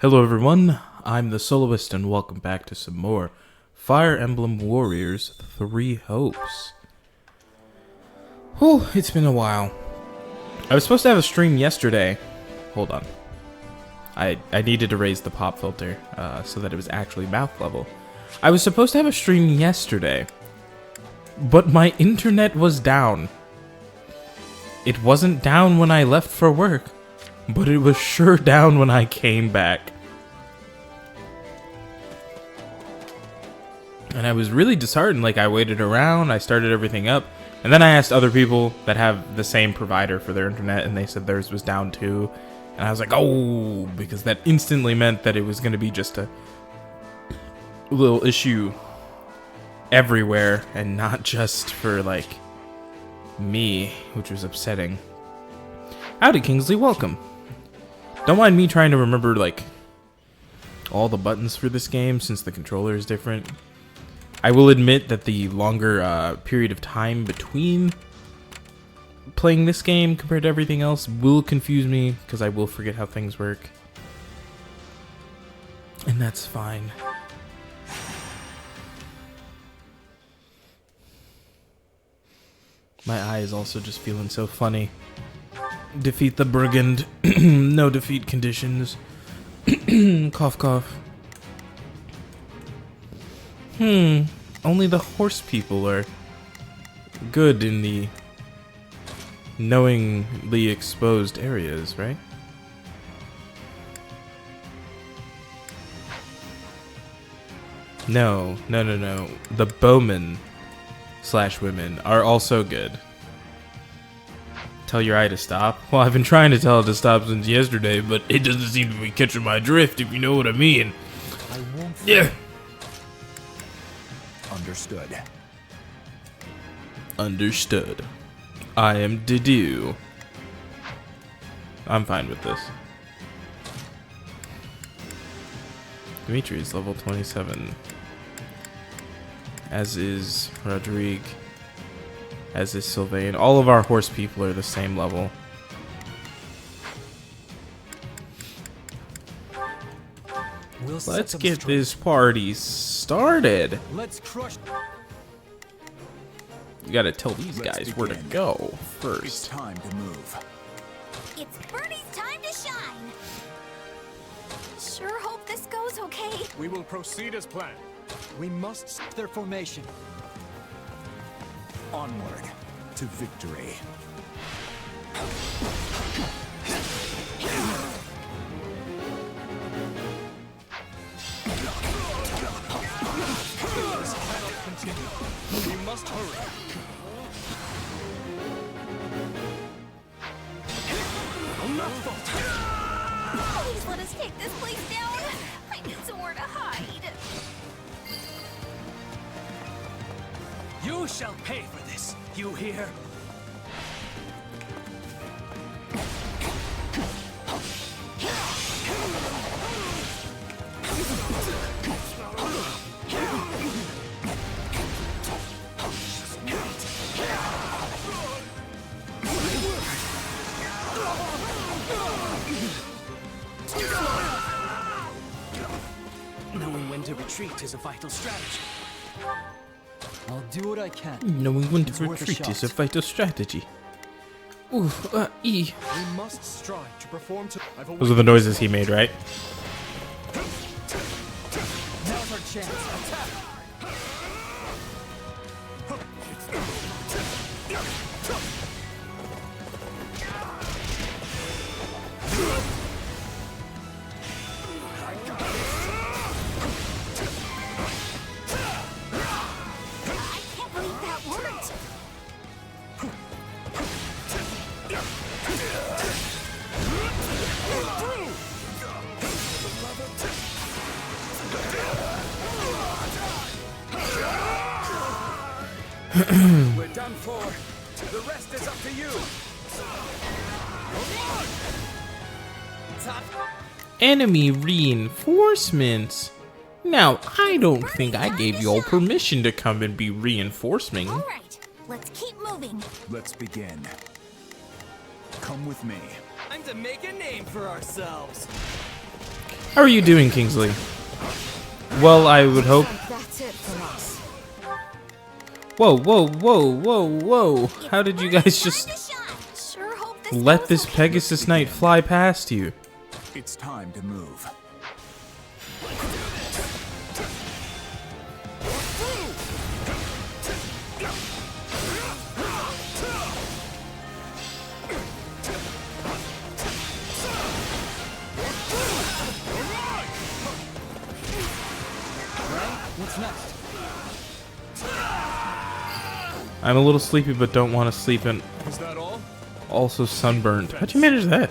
Hello everyone, I'm the Soloist and welcome back to some more Fire Emblem Warriors 3 Hopes. Whew, it's been a while. I was supposed to have a stream yesterday. Hold on. I needed to raise the pop filter so that it was actually mouth level. I was supposed to have a stream yesterday, but my internet was down. It wasn't down when I left for work, but it was sure down when I came back. And I was really disheartened. Like, I waited around, I started everything up, and then I asked other people that have the same provider for their internet, and they said theirs was down too. And I was like, oh, because that instantly meant that it was going to be just a little issue everywhere, and not just for, like, me, which was upsetting. Howdy, Kingsley, welcome. Don't mind me trying to remember, like, all the buttons for this game, since the controller is different. I will admit that the longer period of time between playing this game compared to everything else will confuse me, because I will forget how things work. And that's fine. My eye is also just feeling so funny. Defeat the brigand. No defeat conditions. Cough, cough. Only the horse people are good in the knowingly exposed areas, right? No. The bowmen / women are also good. Tell your eye to stop? Well, I've been trying to tell it to stop since yesterday, but it doesn't seem to be catching my drift, if you know what I mean. I won't. Yeah. Understood. Understood. I am Dedu. I'm fine with this. Dimitri is level 27. As is Rodrigue. As is Sylvain. All of our horse people are the same level. Let's get this party started. Let's crush. You gotta tell these guys where to go It's first. time to move. It's Bernie's time to shine. Sure hope this goes okay. We will proceed as planned. We must stop their formation. Onward to victory. This cannot continue. We must hurry. Please let us take this place down. I need somewhere to hide. You shall pay for this. You hear? Knowing when to retreat is a vital strategy. I'll do what I can. Knowing when It's to worth a retreat is a shot. vital strategy. Ooh, E. We must strive to perform to. Those are the noises he made, right? Now's our chance. Attack. I can't believe that worked. We're done for. The rest is up to you. Enemy reinforcements. Now, I don't think I gave you all permission to come and be reinforcing. All right, let's keep moving. Let's begin. Come with me. Time to make a name for ourselves. How are you doing, Kingsley? Well, I would hope. That's it from us. Whoa, whoa, whoa, whoa, whoa! How did you guys just Sure hope this let goes this okay. Pegasus Knight fly past you? It's time to move. What's next? I'm a little sleepy, but don't want to sleep, and Is that all? also sunburned. How'd you manage that?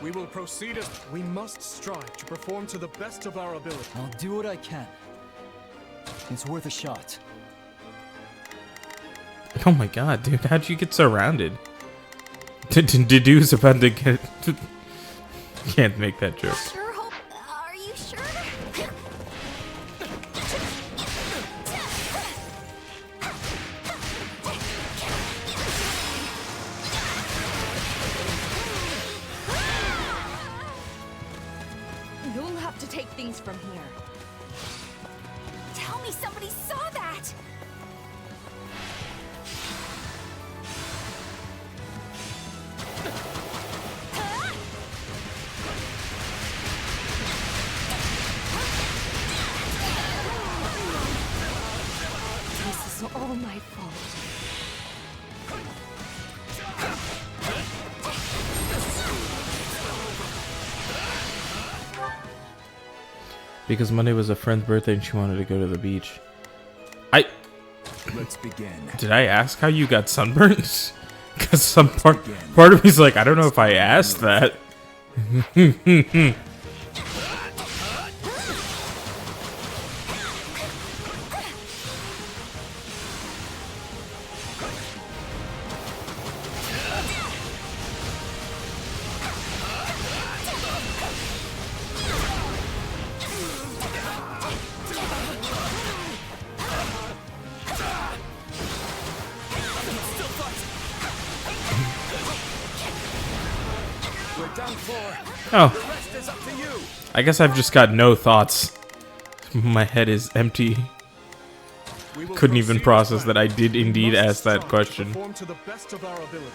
We will proceed as we must strive to perform to the best of our ability. I'll do what I can. It's worth a shot. Oh my god, dude, how'd you get surrounded? Dedu's about to get... Can't make that joke. Sure hope. Are you sure? You'll have to take things from here. Tell me somebody saw that. This is all my fault. Because Monday was a friend's birthday and she wanted to go to the beach. Let's begin. Did I ask how you got sunburnt? Because some part of me's like, I don't know if I asked that. We're down 4. Oh, The rest is up to you. I guess I've just got no thoughts. My head is empty. We will Couldn't even proceed process as that I did We indeed must ask that strive to question. perform to the best of our ability.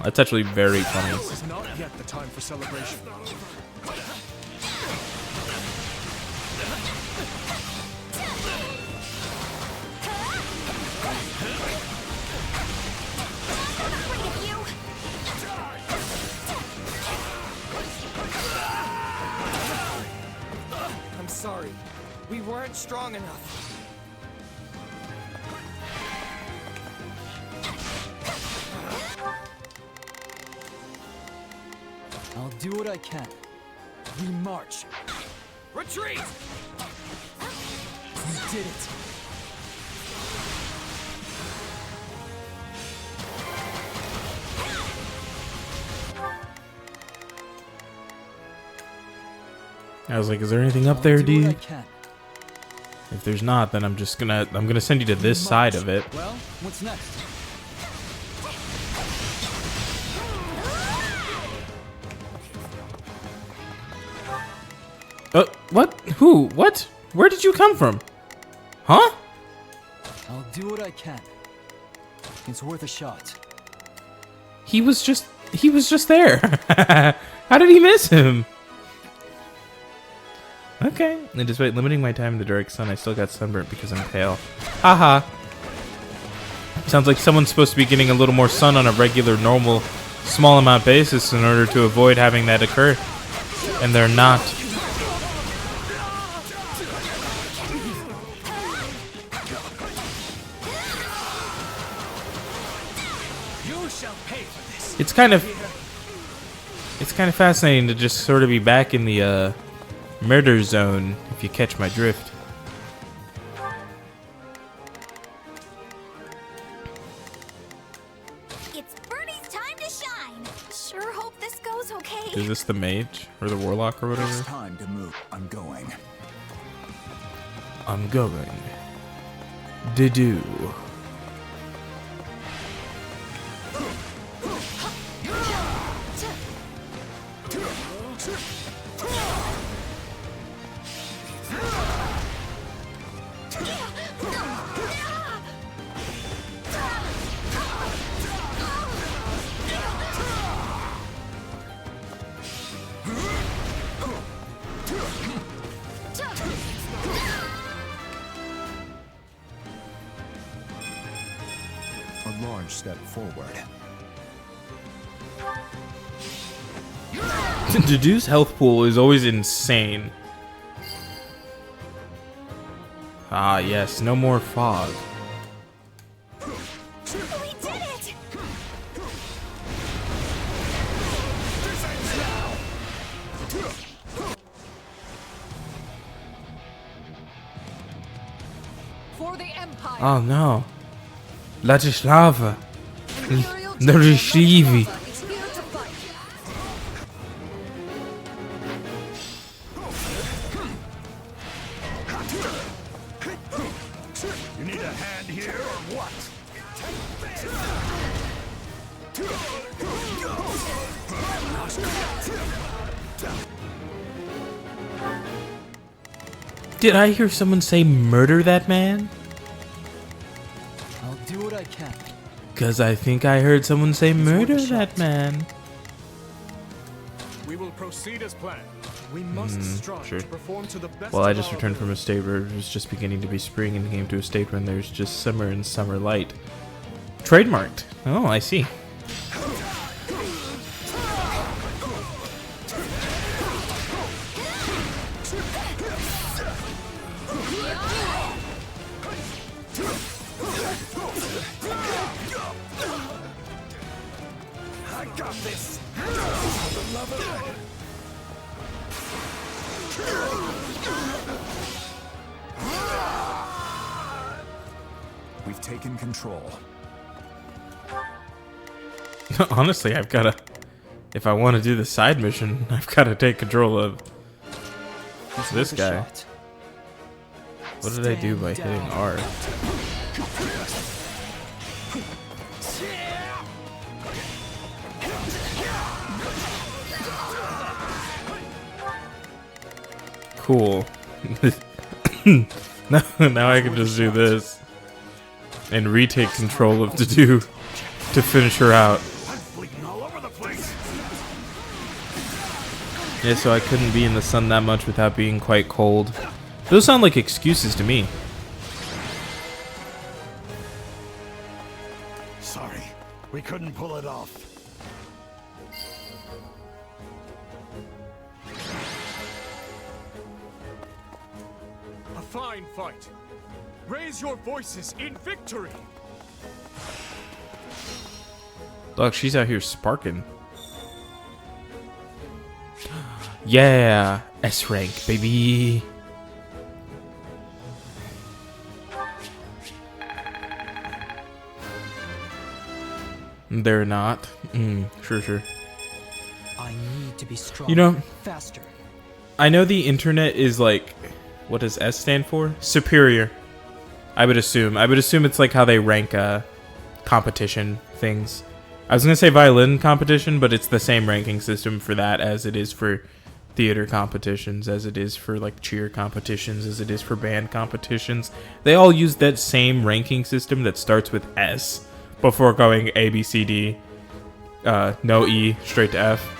That's actually very funny. This is not yet the time for celebration. Afraid of you. I'm sorry. We weren't strong enough. I'll do what I can. We march. Retreat! We did it. I was like, is there anything up there, I'll do what I dude? can. If there's not, then I'm gonna send you to this side of it. Well, what's next? What? Who? What? Where did you come from? Huh? I'll do what I can. It's worth a shot. He was just there. How did he miss him? Okay. And despite limiting my time in the direct sun, I still got sunburnt because I'm pale. Haha. Sounds like someone's supposed to be getting a little more sun on a regular, normal, small amount basis in order to avoid having that occur. And they're not. You shall pay for this. It's kind of fascinating to just sort of be back in the murder zone, if you catch my drift. It's Bernie's time to shine. Sure hope this goes okay. Is this the mage or the warlock or It's whatever? time to move. I'm going. I'm going. Dedu. A large step forward. Dedu's health pool is always insane. Ah, yes, no more fog. We did it! For the Empire. Oh no. Ladislava. Imperial Narishlivi. General is here to fight. You need a hand here or what? Did I hear someone say murder that man? I'll do what I can. Cause I think I heard someone say murder that man. We will proceed as planned. We must strive sure. to perform to the best Well, I of just our returned from a ability. state where it was just beginning to be spring and came to a state when there's just summer and summer light. Trademarked. Oh, I see. I got this. We've taken control. Honestly, I've gotta. If I want to do the side mission, I've gotta take control of It's this worth a guy. shot. What did I do by Stand hitting down. R? Cool. now I can just do this and retake control of Dedu to finish her out. I'm bleeding all over the place. Yeah, so I couldn't be in the sun that much without being quite cold. Those sound like excuses to me. Sorry, we couldn't pull it off. A fine fight. Raise your voices in victory. Look, she's out here sparking. Yeah, S rank, baby. They're not. Sure. I need to be stronger. You know- faster. I know the internet is like, what does S stand for? Superior. I would assume. I would assume it's like how they rank competition things. I was gonna say violin competition, but it's the same ranking system for that as it is for theater competitions, as it is for like cheer competitions, as it is for band competitions. They all use that same ranking system that starts with S before going A, B, C, D, no E, straight to F.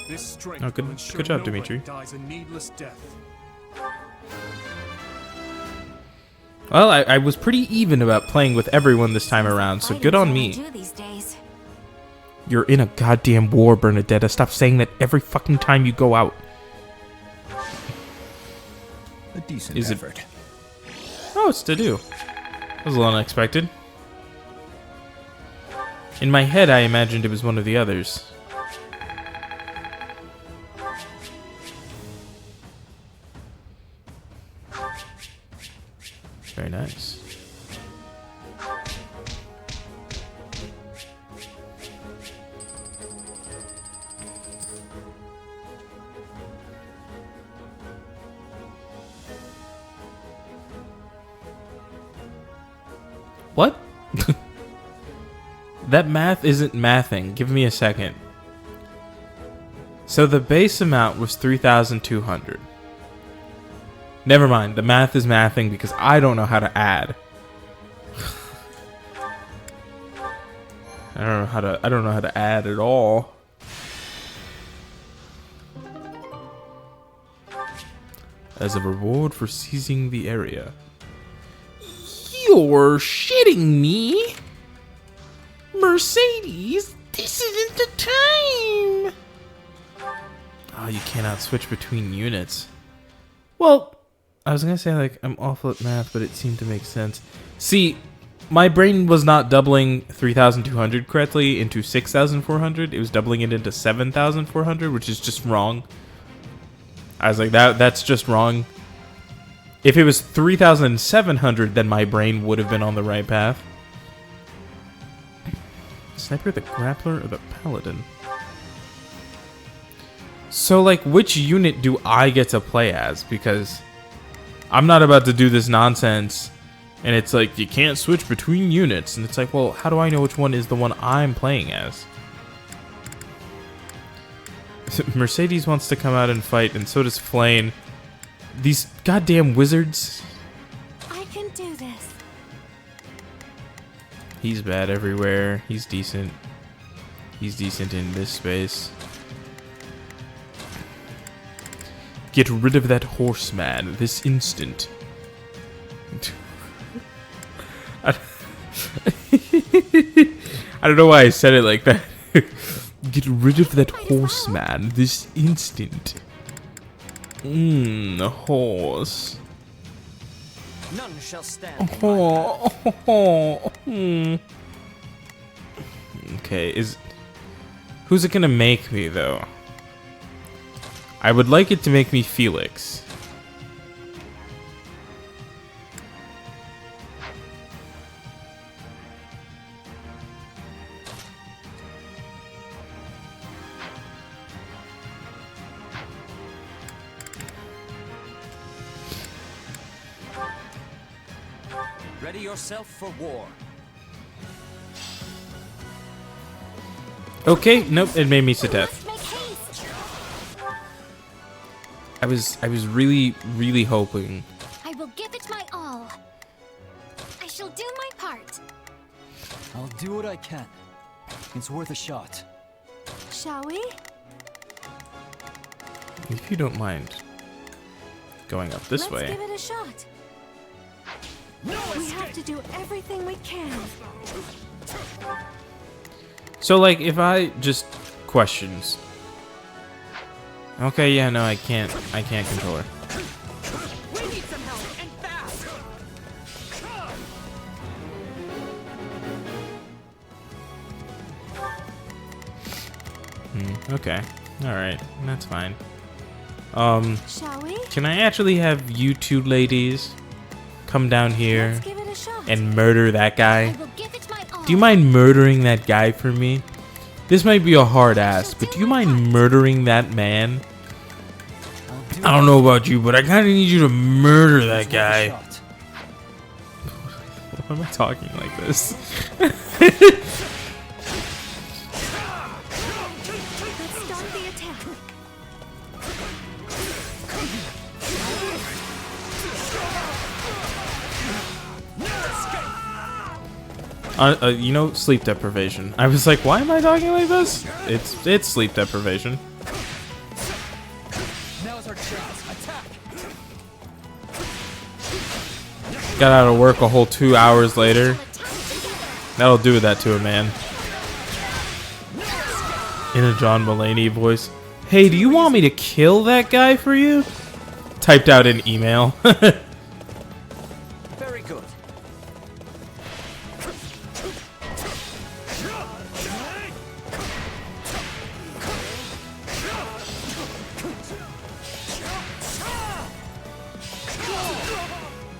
This strength Oh, good- will ensure good job, nobody Dimitri. dies a needless death. Well, I was pretty even about playing with everyone this time around, so good on me. Do these days. You're in a goddamn war, Bernadetta. Stop saying that every fucking time you go out. A decent Is it- effort. Oh, it's to do. That was a little unexpected. In my head, I imagined it was one of the others. Very nice. What? That math isn't mathing. Give me a second. So the base amount was 3,200. Never mind, the math is mathing because I don't know how to add. I don't know how to add at all. As a reward for seizing the area. You're shitting me? Mercedes, this isn't the time! Oh, you cannot switch between units. Well, I was gonna say, like, I'm awful at math, but it seemed to make sense. See, my brain was not doubling 3,200 correctly into 6,400. It was doubling it into 7,400, which is just wrong. I was like, that's just wrong. If it was 3,700, then my brain would have been on the right path. Sniper, the grappler, or the paladin? So, like, which unit do I get to play as? Because I'm not about to do this nonsense. And it's like, you can't switch between units. And it's like, well, how do I know which one is the one I'm playing as? Mercedes wants to come out and fight, and so does Flane. These goddamn wizards. I can do this. He's bad everywhere. He's decent. He's decent in this space. Get rid of that horseman this instant. I don't know why I said it like that. Get rid of that horseman this instant. A horse. None shall stand. Okay, who's it gonna make me though? I would like it to make me Felix. Ready yourself for war. Okay, nope, it made me Seteth. Let's make haste. I was really, really hoping. I will give it my all. I shall do my part. I'll do what I can. It's worth a shot. Shall we? If you don't mind going up this way. Let's give it a shot. We have to do everything we can. So, like, if I just questions. Okay, yeah, no, I can't control her. We need some help and fast. Okay, all right, that's fine. Shall we? Can I actually have you two ladies come down here Let's give it a shot. and murder that I guy? will give it my all. Do you mind murdering that guy for me? This might be a hard ask, but do you mind murdering that man? I'll do I don't know about you, but I kind of need you to murder that it's worth a guy. shot. Why am I talking like this? Let's start the attack. You know, sleep deprivation. I was like, why am I talking like this? It's sleep deprivation. Now's our chance. Attack. Got out of work a whole 2 hours later. That'll do that to a man. In a John Mulaney voice. Hey, do you want me to kill that guy for you? Typed out in email. Very good.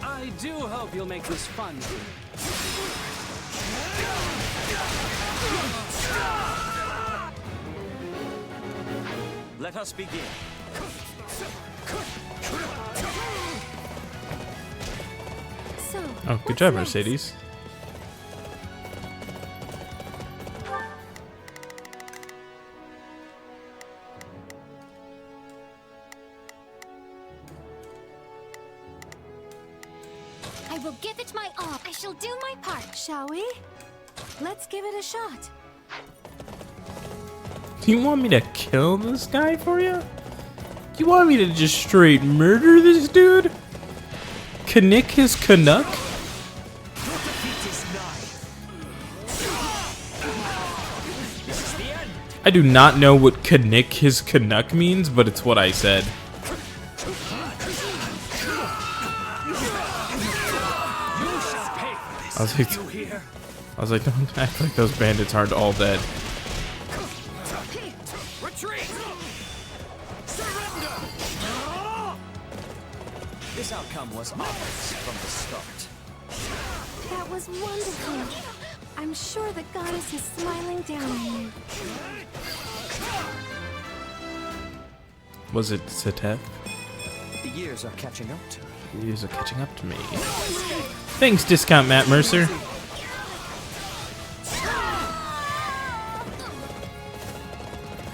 I do hope you'll make this fun. Let us begin. So, Oh, good what's job, next? Mercedes. I will give it my all. I shall do my part. Shall we? Let's give it a shot. You want me to kill this guy for you? You want me to just straight murder this dude? Knick his Canuck? I do not know what Knick his Canuck means, but it's what I said. I was like, don't act like those bandits aren't all dead. Retreat! Surrender! This outcome was obvious from the start. That was wonderful. I'm sure the goddess is smiling down on you. Was it Seteth? The years are catching up to me. Years are catching up to me. Thanks, Discount Matt Mercer.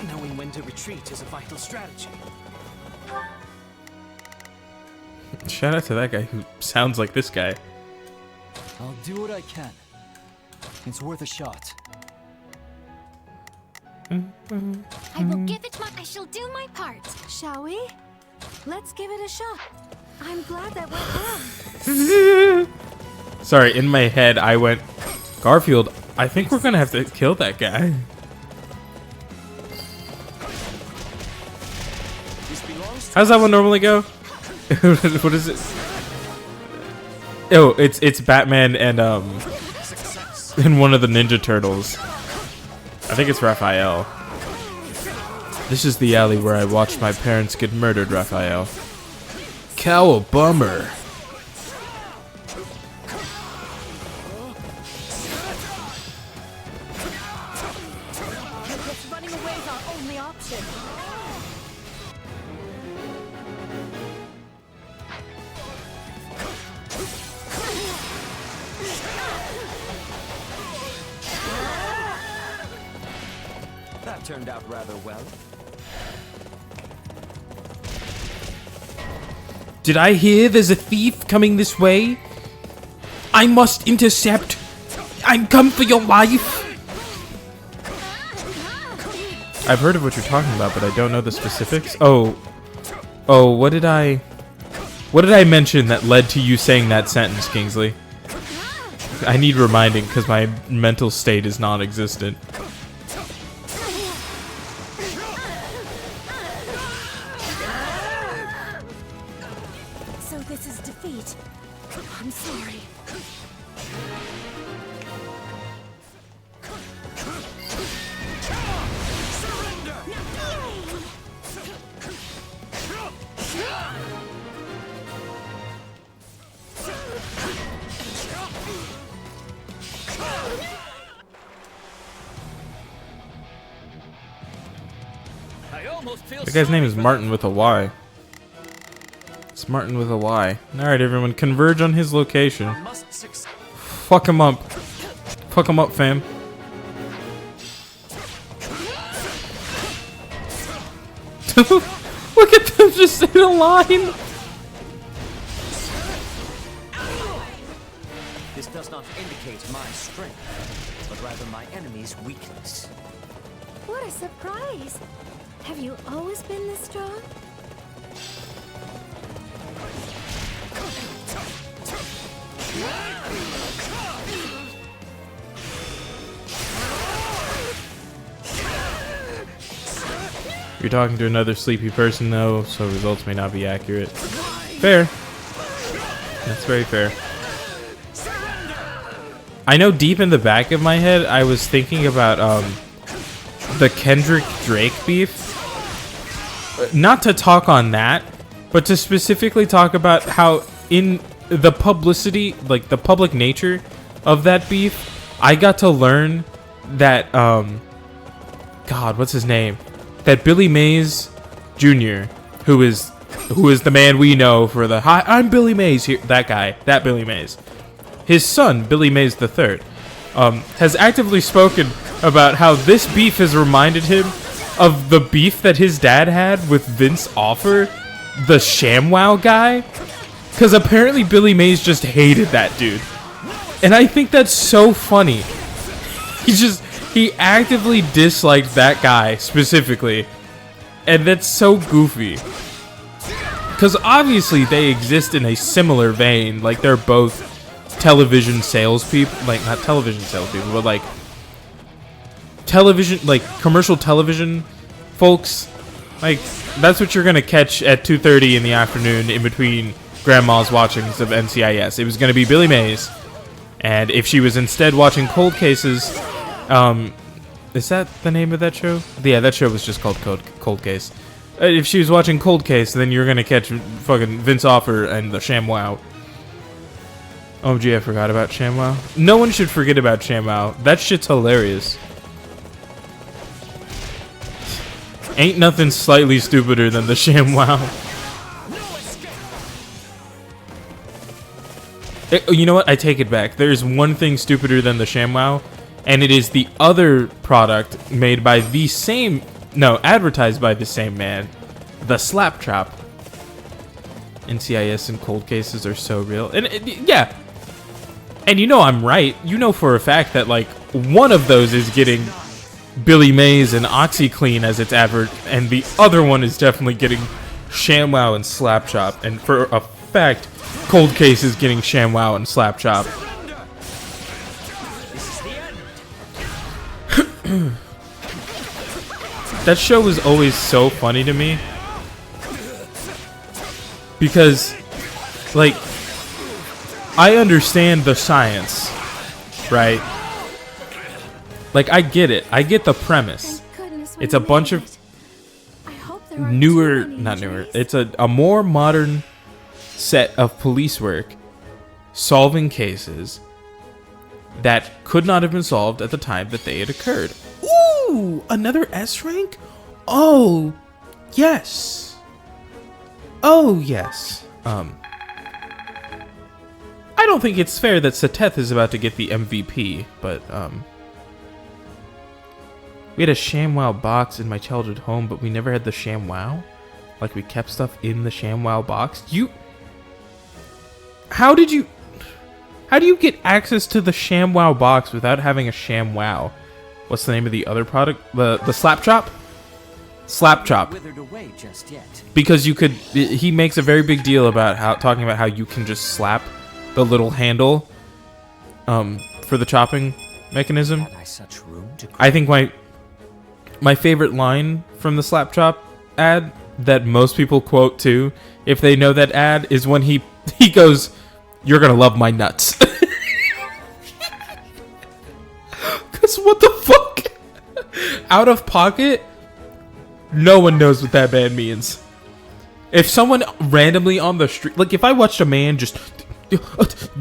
Knowing when to retreat is a vital strategy. Shout out to that guy who sounds like this guy. I'll do what I can. It's worth a shot. I will give it my. I shall do my part. Shall we? Let's give it a shot. I'm glad that went well. Sorry, in my head I went, Garfield, I think we're gonna have to kill that guy. How's that one normally go? What is it? Oh, it's Batman and one of the Ninja Turtles. I think it's Raphael. This is the alley where I watched my parents get murdered, Raphael. Cowabummer. Running away is our only option. That turned out rather well. Did I hear there's a thief coming this way? I must intercept. I'm come for your life. I've heard of what you're talking about, but I don't know the specifics. Oh, what did I mention that led to you saying that sentence, Kingsley? I need reminding because my mental state is non-existent. So this is defeat. I'm sorry. I almost feel The guy's name is sorry for Martin with a Y. It's Martin with a Y. Alright, everyone, converge on his location. them. Must succeed. Fuck him up. Fuck him up, fam. Look at them just in a line. This does not indicate my strength, but rather my enemy's weakness. What a surprise. Have you always been this strong? You're talking to another sleepy person, though, so results may not be accurate. Fair. That's very fair. I know deep in the back of my head, I was thinking about the Kendrick Drake beef. Not to talk on that, but to specifically talk about how in the publicity, like the public nature of that beef, I got to learn that God, what's his name? That Billy Mays Jr., who is the man we know for the hi, I'm Billy Mays here. That guy, that Billy Mays. His son, Billy Mays III, has actively spoken about how this beef has reminded him of the beef that his dad had with Vince Offer, the ShamWow guy. Because apparently Billy Mays just hated that dude. And I think that's so funny. He actively disliked that guy specifically. And that's so goofy. Because obviously they exist in a similar vein. Like, they're both television salespeople. Like, not television salespeople, but like television, like commercial television folks. Like, that's what you're going to catch at 2:30 in the afternoon in between Grandma's watchings of NCIS. It was going to be Billy Mays. And if she was instead watching Cold Cases, is that the name of that show? Yeah, that show was just called Cold Case. If she was watching Cold Case, then you're gonna catch fucking Vince Offer and the ShamWow. Oh gee, I forgot about ShamWow. No one should forget about ShamWow. That shit's hilarious. Ain't nothing slightly stupider than the ShamWow. You know what? I take it back. There's one thing stupider than the ShamWow, and it is the other product made by the same... No, advertised by the same man. The Slapchop. NCIS and Cold Cases are so real. And yeah. And you know I'm right. You know for a fact that, like, one of those is getting Billy Mays and OxyClean as its advert, and the other one is definitely getting ShamWow and Slapchop. And for a fact, Cold Case is getting ShamWow and Slapchop. That show was always so funny to me. Because, like, I understand the science, right? Like, I get it. I get the premise. It's a bunch of newer, not newer, it's a more modern set of police work solving cases that could not have been solved at the time that they had occurred. Ooh, another S rank? Oh, yes. Oh, yes. I don't think it's fair that Sateth is about to get the MVP, but, we had a ShamWow box in my childhood home, but we never had the ShamWow. Like, we kept stuff in the ShamWow box. How do you get access to the ShamWow box without having a ShamWow? What's the name of the other product? The Slapchop? Slapchop. Withered away just yet. Because you could... He makes a very big deal about talking about how you can just slap the little handle for the chopping mechanism. Had I such room to I think my favorite line from the Slapchop ad that most people quote too, if they know that ad, is when he goes, "You're gonna love my nuts." Cause what the fuck? Out of pocket? No one knows what that man means. If someone randomly on the street, like if I watched a man just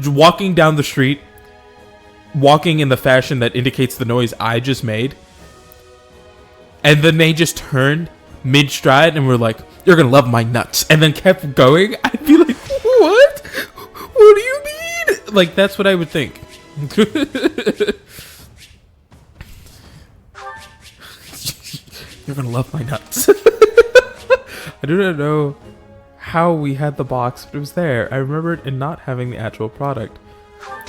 walking down the street, walking in the fashion that indicates the noise I just made, and then they just turned mid-stride and were like, "You're gonna love my nuts," and then kept going, I'd be like, "What? What do you mean?" Like, that's what I would think. You're gonna love my nuts. I do not know how we had the box, but it was there. I remember it and not having the actual product.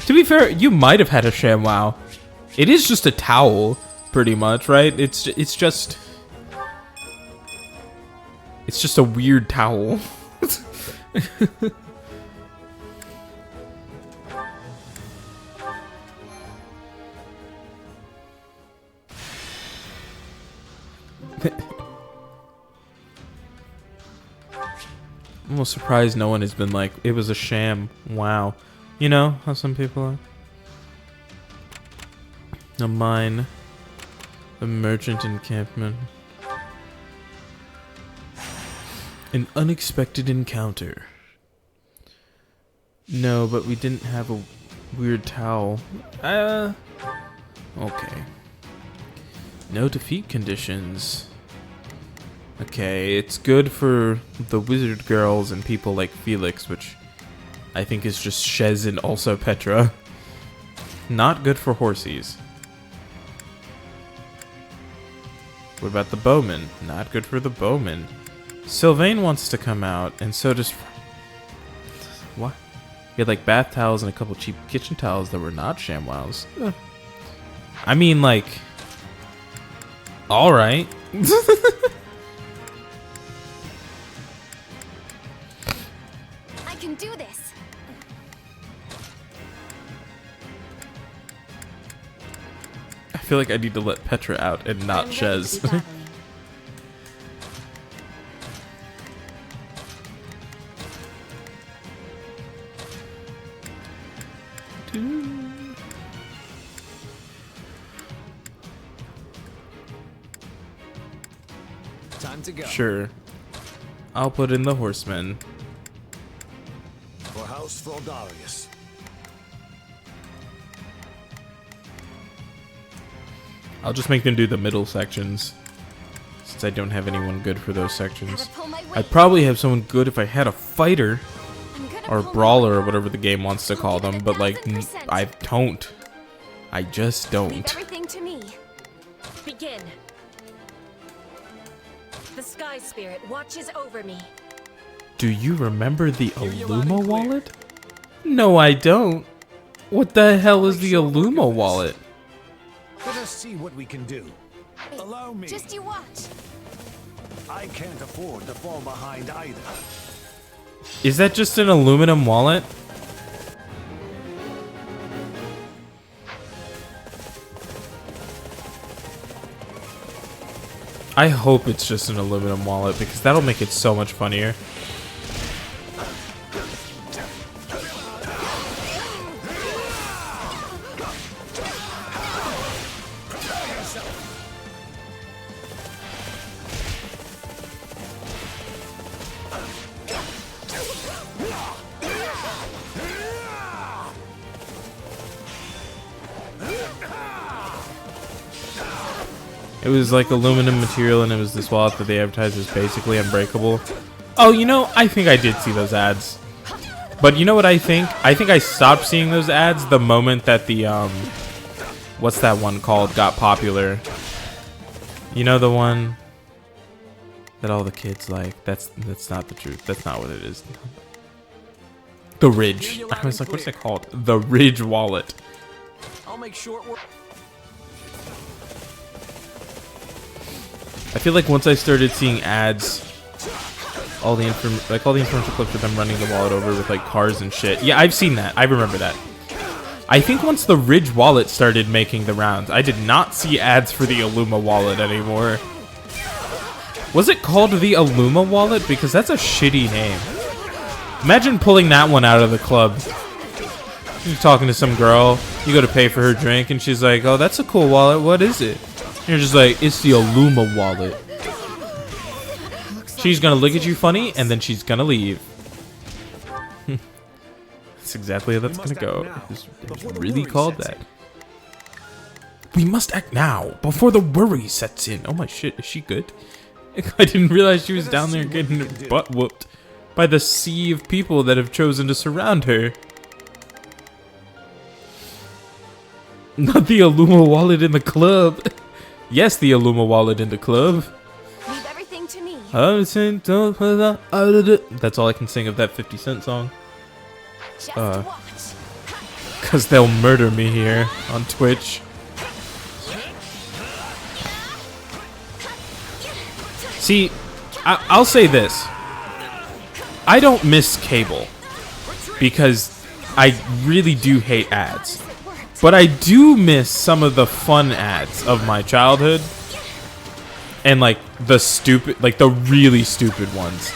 To be fair, you might have had a ShamWow. It is just a towel, pretty much, right? It's just a weird towel. I'm almost surprised no one has been like, it was a sham. Wow. You know how some people are? A mine. A merchant encampment. An unexpected encounter. No, but we didn't have a weird towel. Okay. No defeat conditions. Okay, it's good for the wizard girls and people like Felix, which I think is just Shez and also Petra. Not good for horsies. What about the bowman? Not good for the bowman. Sylvain wants to come out, and so does... what? We had like bath towels and a couple cheap kitchen towels that were not ShamWows. I mean, like, all right. I can do this. I feel like I need to let Petra out and not I'm ready to Shez. be battling. Time to go. Sure. I'll put in the horsemen. For House Fraldarius. I'll just make them do the middle sections, since I don't have anyone good for those sections. Gotta pull my weight. I'd probably have someone good if I had a fighter I'm gonna or pull my brawler or weight. whatever the game wants to call them, but like, 1000%. I don't. I just Leave don't. everything to me. Begin. The Sky Spirit watches over me. Do you remember the you loud and Illuma clear. wallet? No, I don't. What the hell is the Illuma wallet? Let us see what we can do. Allow me. Just you watch. I can't afford to fall behind either. Is that just an aluminum wallet? I hope it's just an aluminum wallet because that'll make it so much funnier. It was like aluminum material and it was this wallet that they advertised as basically unbreakable. Oh, you know, I think I did see those ads. But you know what I think? I think I stopped seeing those ads the moment that the, what's that one called, got popular. You know the one that all the kids like? That's not the truth. That's not what it is. The Ridge. I was like, what's it called? The Ridge wallet. I'll make short work. I feel like once I started seeing ads, all the information clips of them running the wallet over with like cars and shit. Yeah, I've seen that. I remember that. I think once the Ridge wallet started making the rounds, I did not see ads for the Illuma wallet anymore. Was it called the Illuma wallet? Because that's a shitty name. Imagine pulling that one out of the club. You're talking to some girl, you go to pay for her drink, and she's like, "Oh, that's a cool wallet. What is it?" And you're just like, "It's the Illuma wallet." She's gonna look at you funny, and then she's gonna leave. That's exactly how that's gonna go. It's really called that. We must act now, before the worry sets in. Oh my shit, is she good? I didn't realize she was down there getting her butt whooped by the sea of people that have chosen to surround her. Not the Illuma wallet in the club. Yes, the Illuma wallet in the club. Leave everything to me. That's all I can sing of that 50 Cent song. Just Uh. watch. Because they'll murder me here on Twitch. See, I'll say this. I don't miss cable because I really do hate ads. But I do miss some of the fun ads of my childhood. And like the stupid, like the really stupid ones.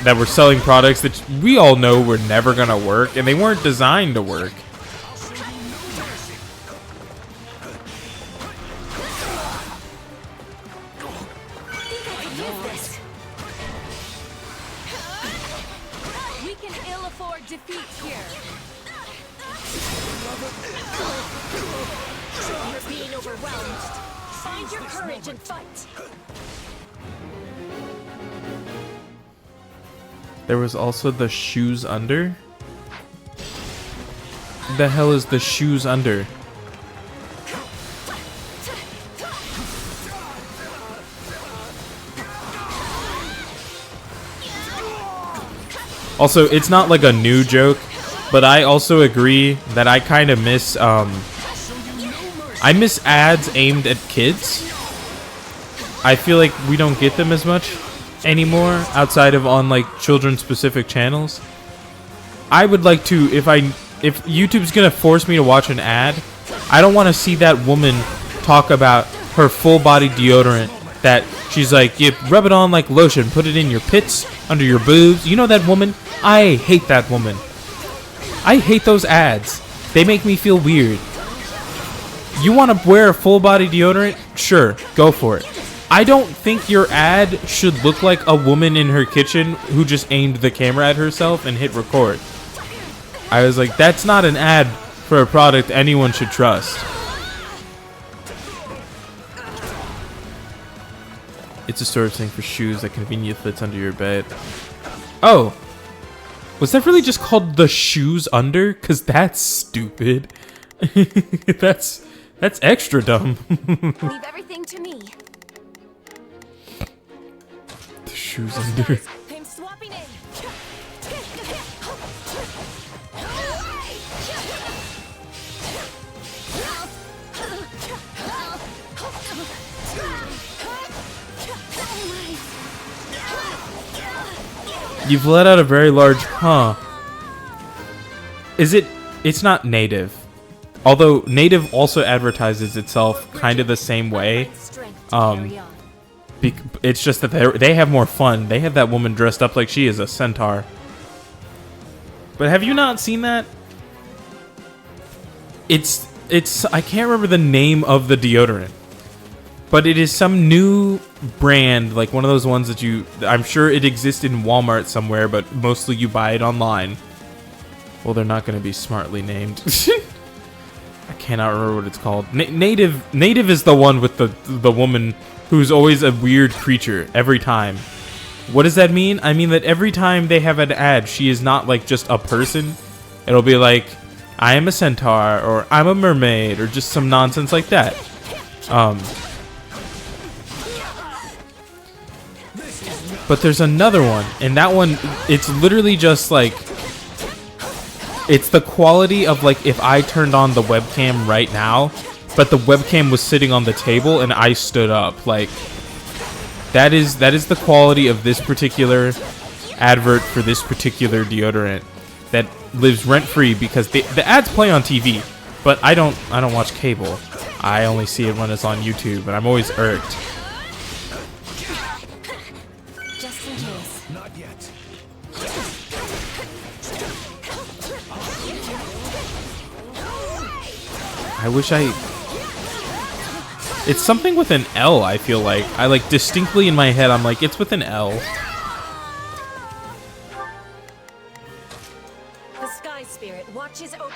That were selling products that we all know were never gonna work and they weren't designed to work. We can ill afford defeat here. You're being overwhelmed. Find your courage and fight. There was also the shoes under. The hell is the shoes under? Also, it's not like a new joke, but I also agree that I kind of miss I miss ads aimed at kids. I feel like we don't get them as much anymore outside of on like children specific channels. I would like to, if YouTube's gonna force me to watch an ad, I don't want to see that woman talk about her full body deodorant that she's like, you rub it on like lotion, put it in your pits, under your boobs. You know that woman? I hate that woman. I hate those ads. They make me feel weird. You want to wear a full body deodorant? Sure, go for it. I don't think your ad should look like a woman in her kitchen who just aimed the camera at herself and hit record. I was like, that's not an ad for a product anyone should trust. It's a storage thing for shoes that conveniently fits under your bed. Oh, was that really just called the shoes under? Cause that's stupid. That's extra dumb. Leave everything to me. The shoes under. I'm swapping in. You've let out a very large huh. Is it? It's not native. Although native also advertises itself kind of the same way. It's just that they have more fun. They have that woman dressed up like she is a centaur. But have you not seen that? It's I can't remember the name of the deodorant. But it is some new brand, like one of those ones that I'm sure it exists in Walmart somewhere, but mostly you buy it online. Well, they're not going to be smartly named. I cannot remember what it's called. Native is the one with the woman who's always a weird creature every time. What does that mean? I mean that every time they have an ad, she is not like just a person. It'll be like, I am a centaur, or I'm a mermaid, or just some nonsense like that. But there's another one, and that one, it's literally just like, it's the quality of like if I turned on the webcam right now, but the webcam was sitting on the table and I stood up. Like, that is the quality of this particular advert for this particular deodorant that lives rent-free, because the ads play on TV, but I don't watch cable. I only see it when it's on YouTube, and I'm always irked. Just in case. Not yet. I wish it's something with an L, I feel like. I like distinctly in my head, I'm like, it's with an L. The Sky Spirit watches over.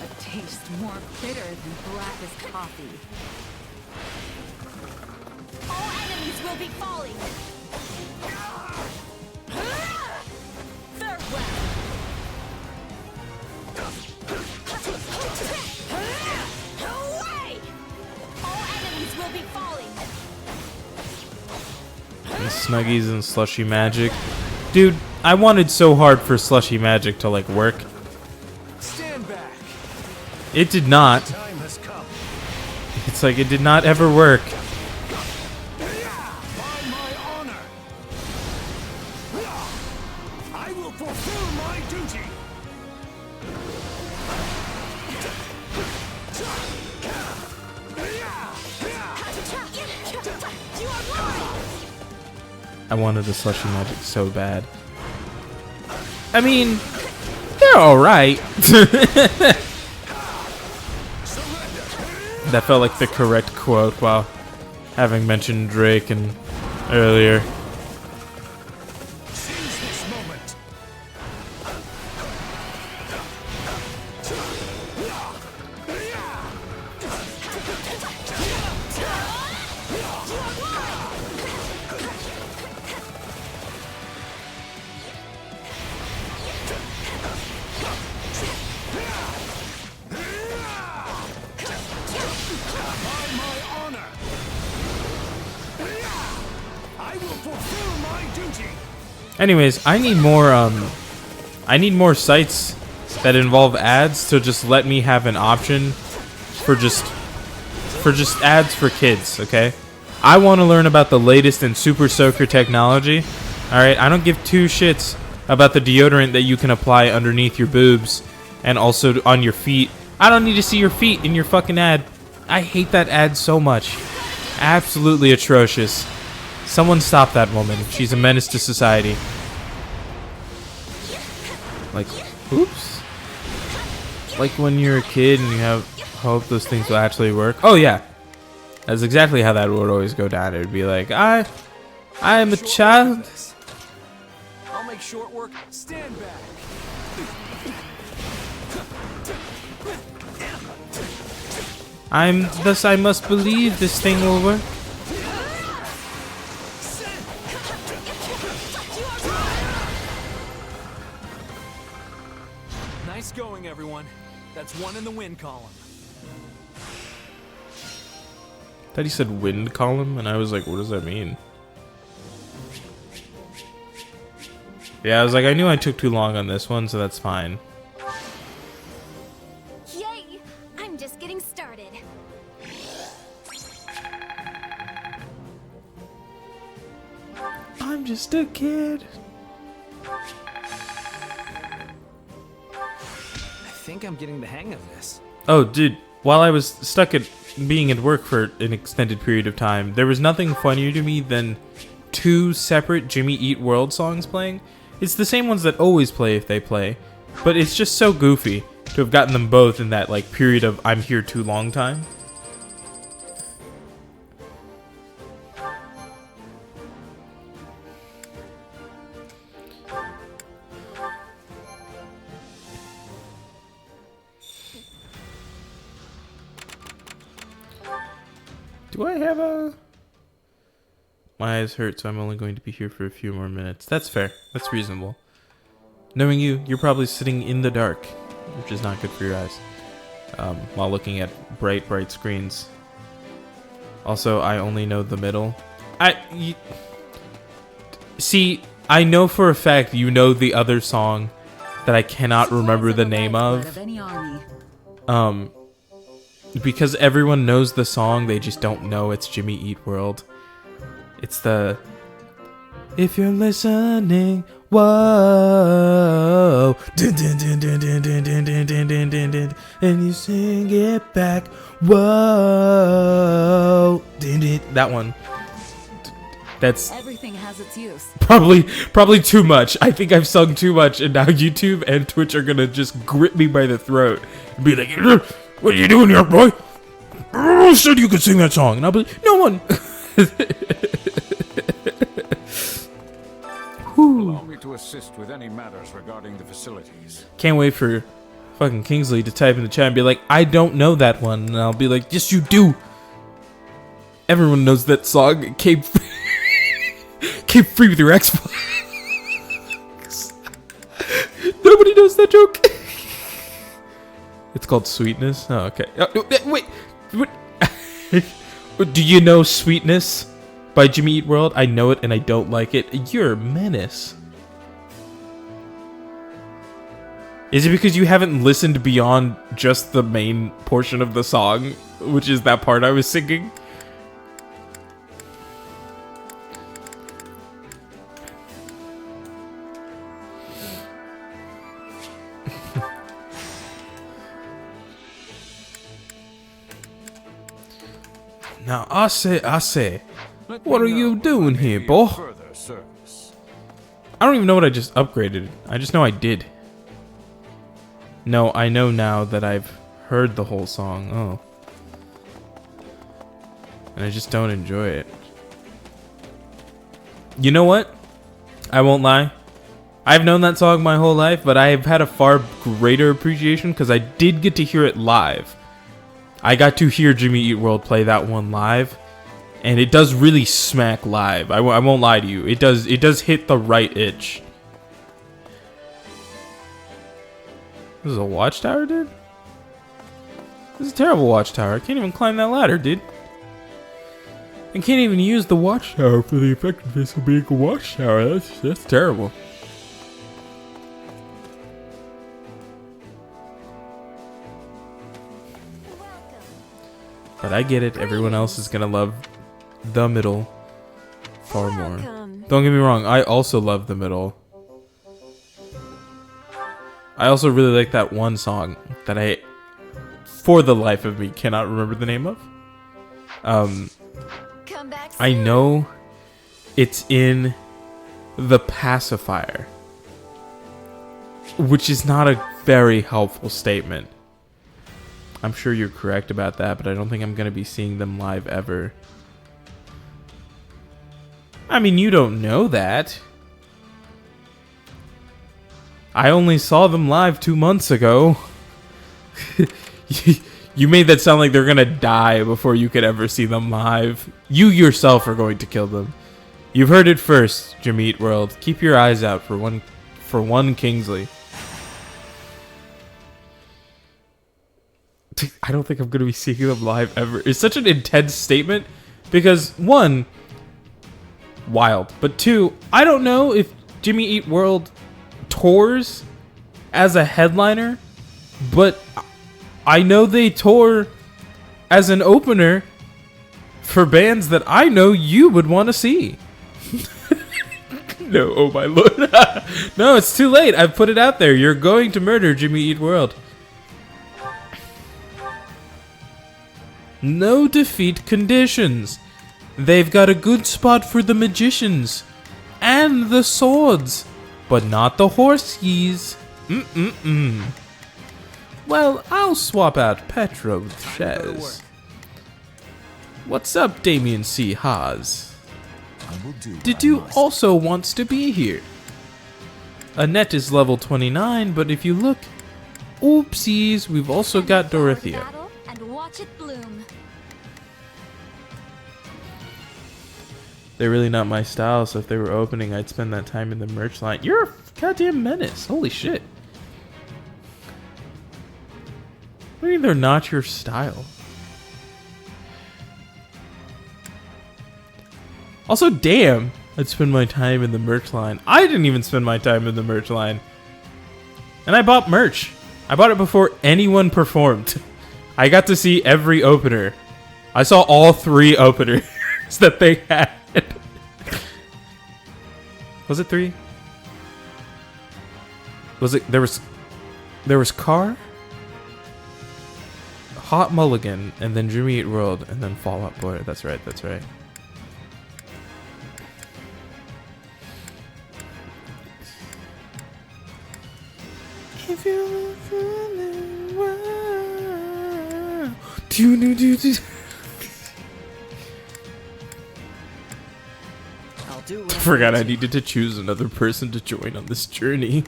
A taste more bitter than blackest coffee. All enemies will be falling. Farewell. Away! All enemies will be falling. And Snuggies and Slushy Magic. Dude, I wanted so hard for Slushy Magic to like work. Stand back. It did not. Time has come. It's like it did not ever work. By my honor. I will fulfill my duty. You are mine. I wanted the Slushy Magic so bad. I mean, they're alright. That felt like the correct quote while having mentioned Drake and earlier. Seize this moment. By my honor. I will fulfill my duty. Anyways, I need more I need more sites that involve ads to just let me have an option for just ads for kids, okay? I want to learn about the latest in Super Soaker technology. Alright, I don't give two shits about the deodorant that you can apply underneath your boobs and also on your feet. I don't need to see your feet in your fucking ad. I hate that ad so much. Absolutely atrocious. Someone stop that woman. She's a menace to society. Like, oops. Like when you're a kid and you have hope those things will actually work. Oh yeah. That's exactly how that would always go down. It would be like, I am a child. I'll make short work. Stand back. Thus I must believe this thing will work. Nice going, everyone. That's one in the win column. Thought he said wind column, and I was like, what does that mean? Yeah, I was like, I knew I took too long on this one, so that's fine. Yay! I'm just getting started. I'm just a kid. I think I'm getting the hang of this. Oh, dude, while I was stuck at being at work for an extended period of time, there was nothing funnier to me than two separate Jimmy Eat World songs playing. It's the same ones that always play if they play, but it's just so goofy to have gotten them both in that like period of I'm here too long time. Do I have a... My eyes hurt, so I'm only going to be here for a few more minutes. That's fair. That's reasonable. Knowing you, you're probably sitting in the dark, which is not good for your eyes, while looking at bright screens. Also, I only know the middle. See, I know for a fact you know the other song that I cannot remember the name of. Because everyone knows the song, they just don't know it's Jimmy Eat World. It's the... If you're listening, whoa, dun, dun, dun, dun, dun, dun, dun, dun, dun, dun, dun, dun, and you sing it back, whoa, dun, dun, that one. That's Everything has its use. probably too much. I think I've sung too much, and now YouTube and Twitch are gonna just grip me by the throat and be like, "What are you doing here, boy? Oh, said you could sing that song," and I'll be like, "No one." Allow me to assist with any matters regarding the facilities. Can't wait for fucking Kingsley to type in the chat and be like, "I don't know that one," and I'll be like, "Yes, you do. Everyone knows that song. It came free with your Xbox." Nobody knows that joke. It's called Sweetness. Oh, okay. Wait. What? Do you know Sweetness by Jimmy Eat World? I know it and I don't like it. You're a menace. Is it because you haven't listened beyond just the main portion of the song, which is that part I was singing? Now, I say, what are you doing here, boy? Further service. I don't even know what I just upgraded. I just know I did. No, I know now that I've heard the whole song. Oh. And I just don't enjoy it. You know what? I won't lie. I've known that song my whole life, but I've had a far greater appreciation because I did get to hear it live. I got to hear Jimmy Eat World play that one live, and it does really smack live. I won't lie to you. It does hit the right itch. This is a watchtower, dude? This is a terrible watchtower. I can't even climb that ladder, dude. I can't even use the watchtower for the effectiveness of being a watchtower. That's terrible. But I get it. Everyone else is gonna love the middle far more. Welcome. Don't get me wrong. I also love the middle. I also really like that one song that I, for the life of me, cannot remember the name of. Come back I soon. know it's in The Pacifier, which is not a very helpful statement. I'm sure you're correct about that, but I don't think I'm going to be seeing them live ever. I mean, you don't know that. I only saw them live 2 months ago. You made that sound like they're going to die before you could ever see them live. You yourself are going to kill them. You've heard it first, Jimmy Eat World. Keep your eyes out for one Kingsley. I don't think I'm going to be seeing them live ever. It's such an intense statement because, one, wild. But two, I don't know if Jimmy Eat World tours as a headliner, but I know they tour as an opener for bands that I know you would want to see. No, oh my lord. No, it's too late. I've put it out there. You're going to murder Jimmy Eat World. No defeat conditions. They've got a good spot for the magicians and the swords, but not the horsies. Well, I'll swap out Petro with Shez. What's up, Damien C. Haas? Didu also wants to be here. Annette is level 29, but if you look, oopsies, we've also got Dorothea. Battle and watch it bloom. They're really not my style, so if they were opening, I'd spend that time in the merch line. You're a goddamn menace. Holy shit. What do you mean they're not your style? Also, damn, I'd spend my time in the merch line. I didn't even spend my time in the merch line. And I bought merch. I bought it before anyone performed. I got to see every opener. I saw all 3 openers that they had. Was it 3? Was it there was Carr, Hot Mulligan, and then Jimmy Eat World, and then Fall Out Boy. That's right, that's right. If you feeling well. I'll do what I forgot I needed to choose another person to join on this journey.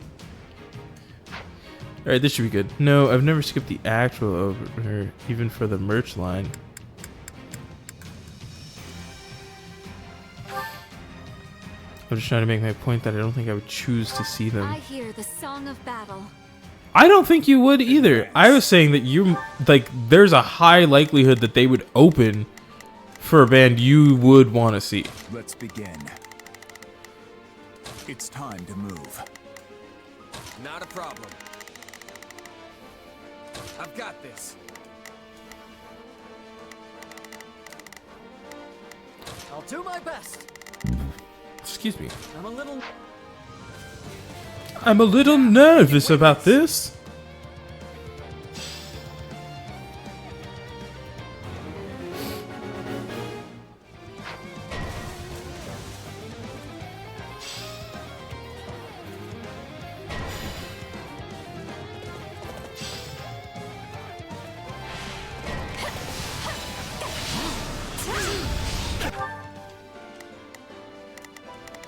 Alright, this should be good. No, I've never skipped the actual opener, even for the merch line. I'm just trying to make my point that I don't think I would choose to see them. I hear the song of battle. I don't think you would either. I was saying that you, like, there's a high likelihood that they would open for a band you would want to see. Let's begin. It's time to move. Not a problem. I've got this. I'll do my best. Excuse me. I'm a I'm a little nervous about this.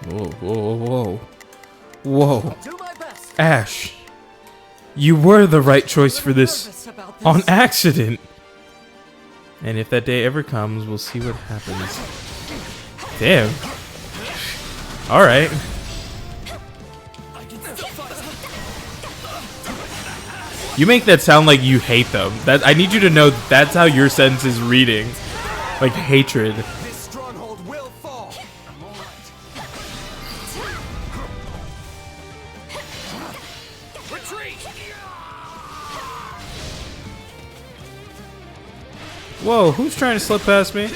Whoa, whoa, whoa. Whoa. do my best. Ash, you were the right choice for this Nervous about this. on accident. And if that day ever comes, we'll see what happens. Damn. Alright. You make that sound like you hate them. That I need you to know that's how your sentence is reading. Like hatred. This stronghold will fall. Retreat! Whoa, who's trying to slip past me?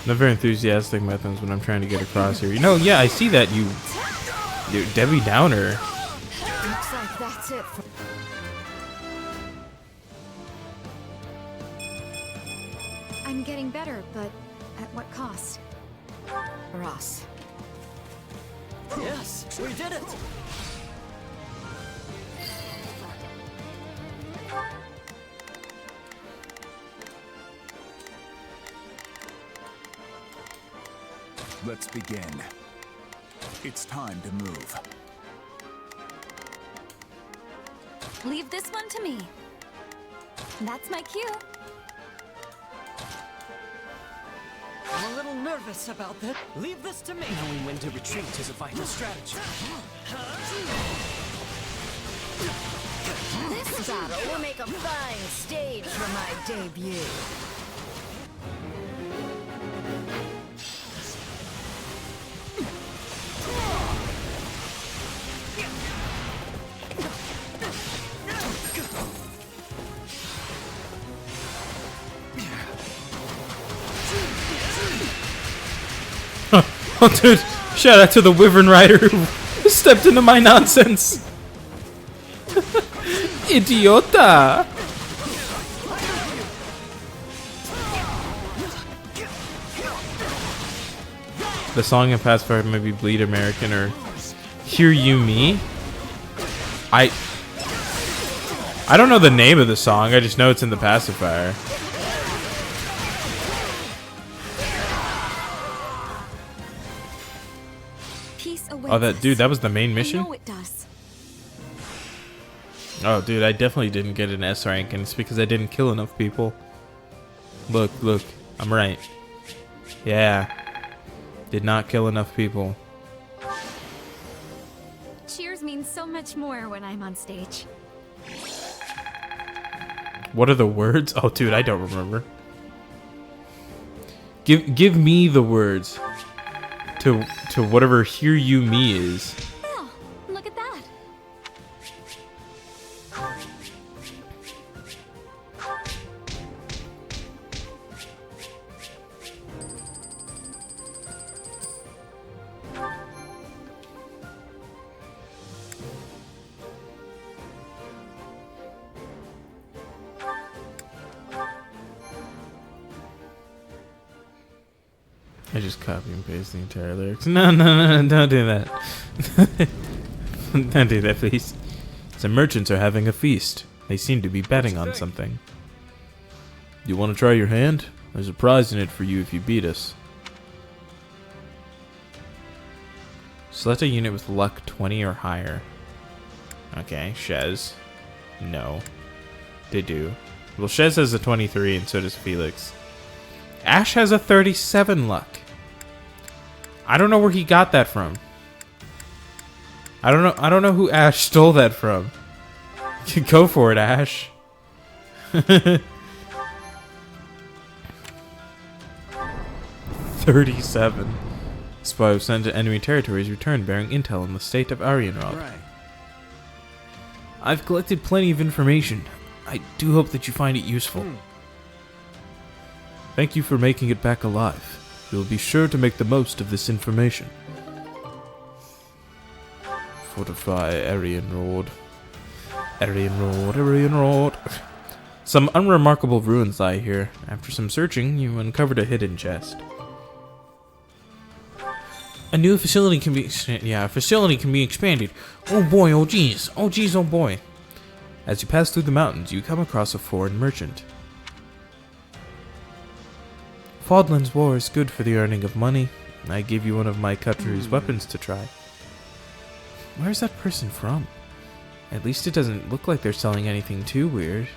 Not very enthusiastic methods when I'm trying to get across here. You know, yeah, I see that you Debbie Downer. Looks like that's it for... I'm getting better, but at what cost? Ross. Yes, we did it! Let's begin. It's time to move. Leave this one to me. That's my cue. I'm a little nervous about that. Leave this to me. Knowing when to retreat is a vital strategy. This battle will make a fine stage for my debut. Oh, dude, shout out to the Wyvern Rider who stepped into my nonsense. Idiota. The song in Pacifier may be Bleed American or Hear You Me. I don't know the name of the song, I just know it's in the Pacifier. Oh, that dude, that was the main mission? I know it does. Oh, dude, I definitely didn't get an S rank, and it's because I didn't kill enough people. Look, I'm right. Yeah. Did not kill enough people. Cheers means so much more when I'm on stage. What are the words? Oh, dude, I don't remember. Give me the words to whatever Hear You Me is. Oh, look at that. I just copy and paste the entire lyrics. No, don't do that. Don't do that, please. Some merchants are having a feast. They seem to be betting on something. You want to try your hand? There's a prize in it for you if you beat us. Select a unit with luck 20 or higher. Okay, Shez. No. They do. Well, Shez has a 23 and so does Felix. Ash has a 37 luck. I don't know where he got that from. I don't know who Ash stole that from. Go for it, Ash. 37. Spy who sent to enemy territories returned bearing intel on the state of Arianrod. Right. I've collected plenty of information. I do hope that you find it useful. Thank you for making it back alive. We will be sure to make the most of this information. Fortify Arianrod. Arianrod. Some unremarkable ruins lie here. After some searching, you uncovered a hidden chest. A new facility can be expanded. Oh boy, oh geez. Oh geez, oh boy. As you pass through the mountains, you come across a foreign merchant. Faudland's war is good for the earning of money. I give you one of my country's weapons to try. Where's that person from? At least it doesn't look like they're selling anything too weird.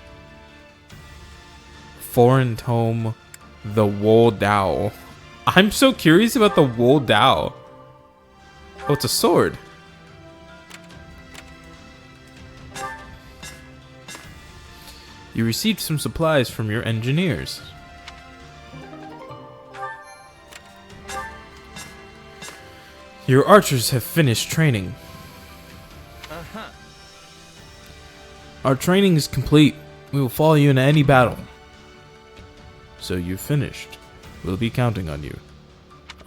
Foreign tome, the Wool Dao. I'm so curious about the Wool Dao. Oh, it's a sword. You received some supplies from your engineers. Your archers have finished training. Our training is complete. We will follow you into any battle. So you've finished. We'll be counting on you.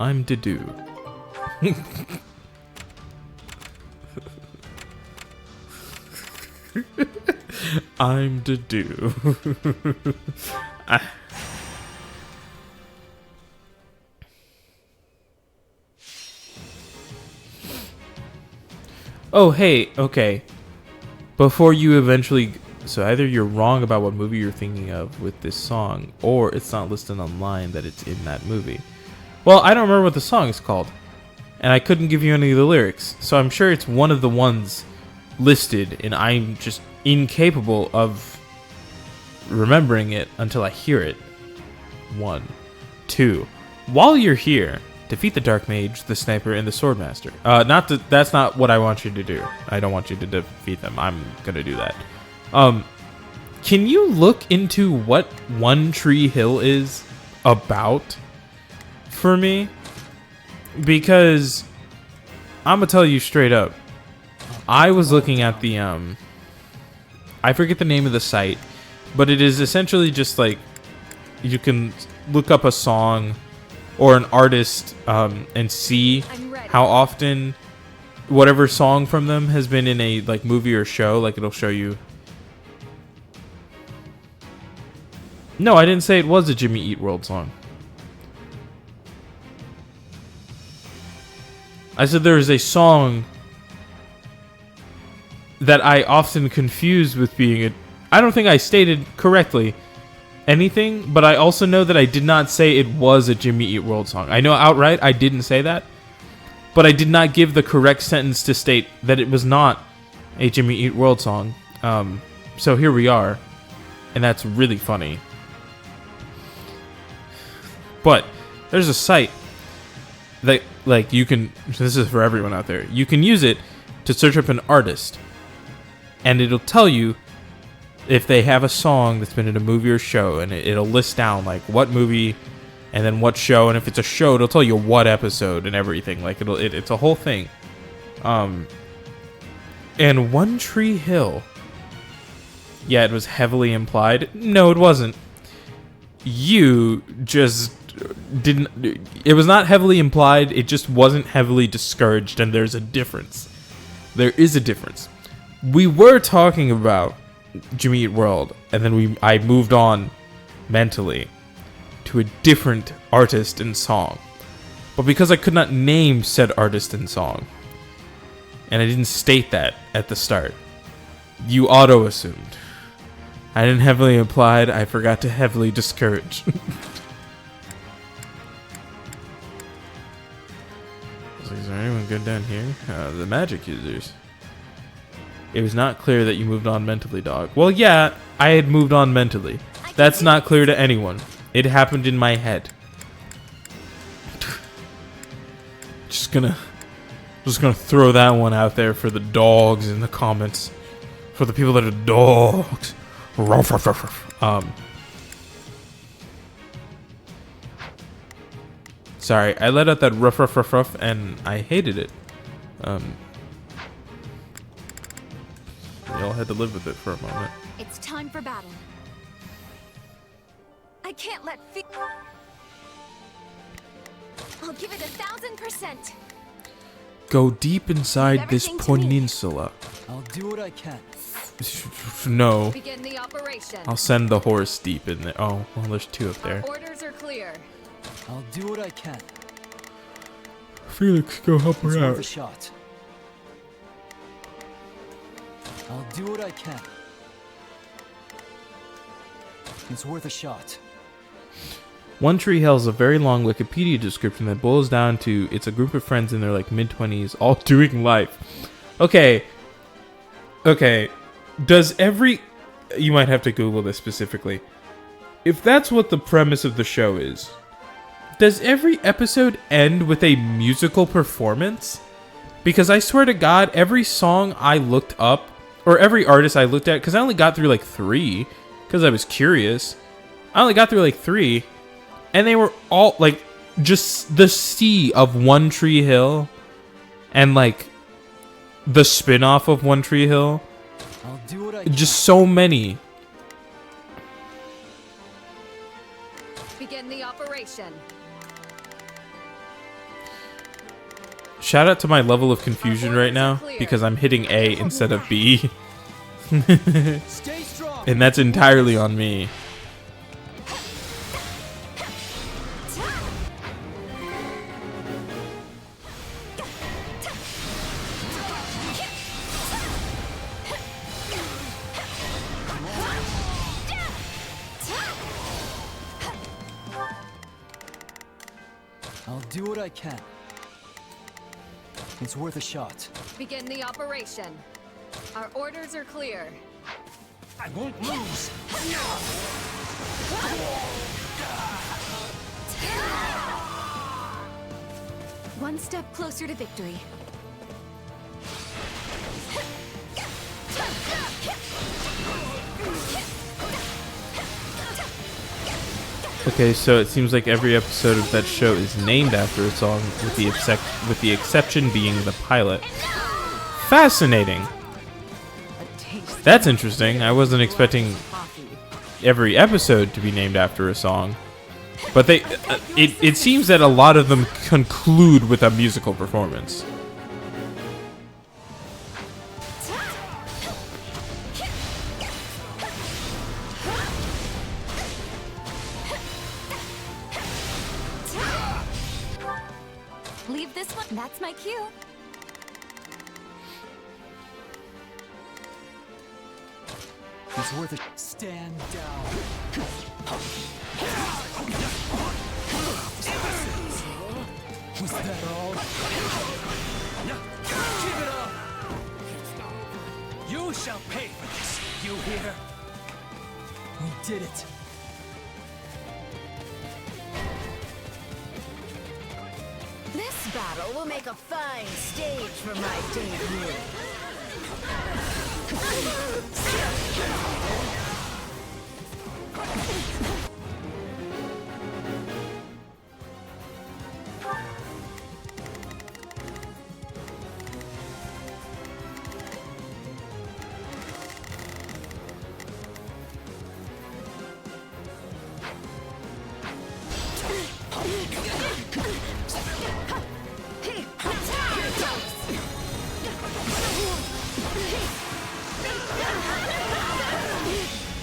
I'm Dedue. I'm Dedue. Oh, hey, okay. Before you eventually... So either you're wrong about what movie you're thinking of with this song, or it's not listed online that it's in that movie. Well, I don't remember what the song is called, and I couldn't give you any of the lyrics, so I'm sure it's one of the ones listed, and I'm just incapable of remembering it until I hear it. 1. 2. While you're here, defeat the Dark Mage, the Sniper, and the Swordmaster. That's not what I want you to do. I don't want you to defeat them. I'm gonna do that. Can you look into what One Tree Hill is about for me? Because I'm gonna tell you straight up. I was looking at the I forget the name of the site, but it is essentially just like you can look up a song or an artist and see how often whatever song from them has been in a like movie or show. Like it'll show you. No, I didn't say it was a Jimmy Eat World song. I said there is a song that I often confuse with being a... I don't think I stated correctly anything, but I also know that I did not say it was a Jimmy Eat World song. I know outright I didn't say that, but I did not give the correct sentence to state that it was not a Jimmy Eat World song. So here we are, and that's really funny. But there's a site that, like, you can... This is for everyone out there. You can use it to search up an artist, and it'll tell you if they have a song that's been in a movie or show, and it'll list down, like, what movie and then what show, and if it's a show, it'll tell you what episode and everything. Like, it's a whole thing. And One Tree Hill... Yeah, it was heavily implied. No, it wasn't. You just... didn't... It was not heavily implied, it just wasn't heavily discouraged, and there's a difference. There is a difference. We were talking about Jimmy Eat World, and then I moved on mentally to a different artist and song. But because I could not name said artist and song, and I didn't state that at the start, you auto-assumed. I didn't heavily implied, I forgot to heavily discourage. Is there anyone good down here? The magic users. It was not clear that you moved on mentally, dog. Well, yeah, I had moved on mentally. That's not clear to anyone. It happened in my head. Just gonna throw that one out there for the dogs in the comments. For the people that are dogs. Sorry, I let out that ruff, and I hated it. We all had to live with it for a moment. It's time for battle. I can't let I'll give it 1,000%. Go deep inside this Everything to me. peninsula. I'll do what I can. No. Begin the operation. I'll send the horse deep in there. Oh, well, there's two up there. Orders are clear. I'll do what I can. Felix, go help It's her worth a out. shot. I'll do what I can. It's worth a shot. One Tree Hill is a very long Wikipedia description that boils down to it's a group of friends in their like mid-20s all doing life. Okay. Does every... You might have to Google this specifically. If that's what the premise of the show is, does every episode end with a musical performance? Because I swear to God, every song I looked up, or every artist I looked at, because I only got through like 3, because I was curious. I only got through like 3, and they were all like just the sea of One Tree Hill, and like the spin-off of One Tree Hill. I'll do what I can. Just so many. Begin the operation. Shout out to my level of confusion right now because I'm hitting A instead of B. Stay strong. And that's entirely on me. I'll do what I can. It's worth a shot. Begin the operation. Our orders are clear. I won't lose. One step closer to victory. Okay, so it seems like every episode of that show is named after a song, with the exception being the pilot. Fascinating. That's interesting. I wasn't expecting every episode to be named after a song, but it seems that a lot of them conclude with a musical performance. Leave this one. That's my cue. It's worth it. Stand down. Was that all? Keep it up. You shall pay for this. You hear? We did it. This battle will make a fine stage for my debut.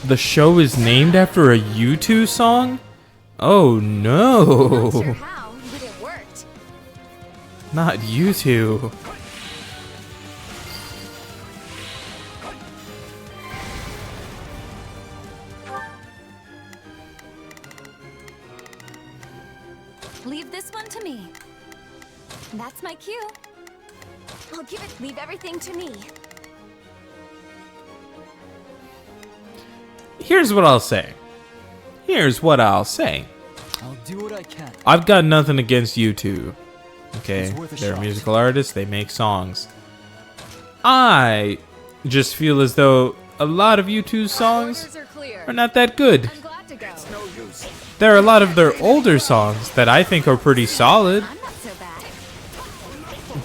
The show is named after a U2 song? Oh no. Not sure how, but it worked. Not U2. Leave this one to me. That's my cue. I'll give it. Leave everything to me. Here's what I'll say. I'll do what I can. I've got nothing against U2. Okay, It's worth a they're shot. musical artists, they make songs. I just feel as though a lot of U2's songs Orders are clear. are not that good. I'm glad to go. There are a lot of their older songs that I think are pretty solid, I'm not so bad.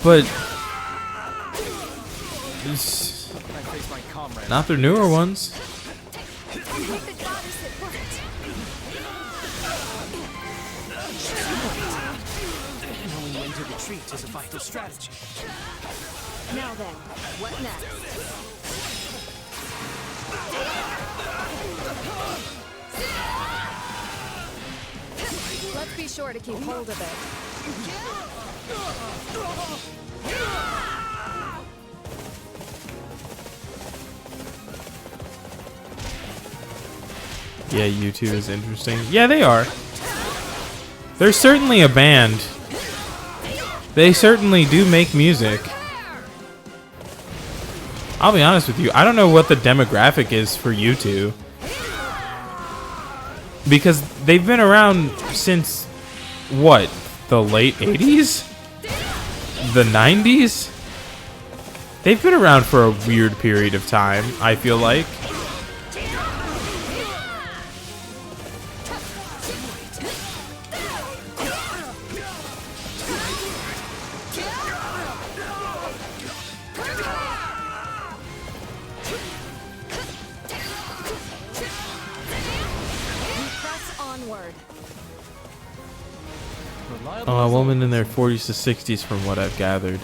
but I face my comrade. not their newer ones. Thank the goddess it worked. Knowing when to retreat is a vital strategy. Now then, what next? Let's be sure to keep hold of it. Yeah, U2 is interesting. Yeah, they are. They're certainly a band. They certainly do make music. I'll be honest with you, I don't know what the demographic is for U2. Because they've been around since, what, the late 80s? The 90s? They've been around for a weird period of time, I feel like. Oh, a woman in their 40s to 60s from what I've gathered.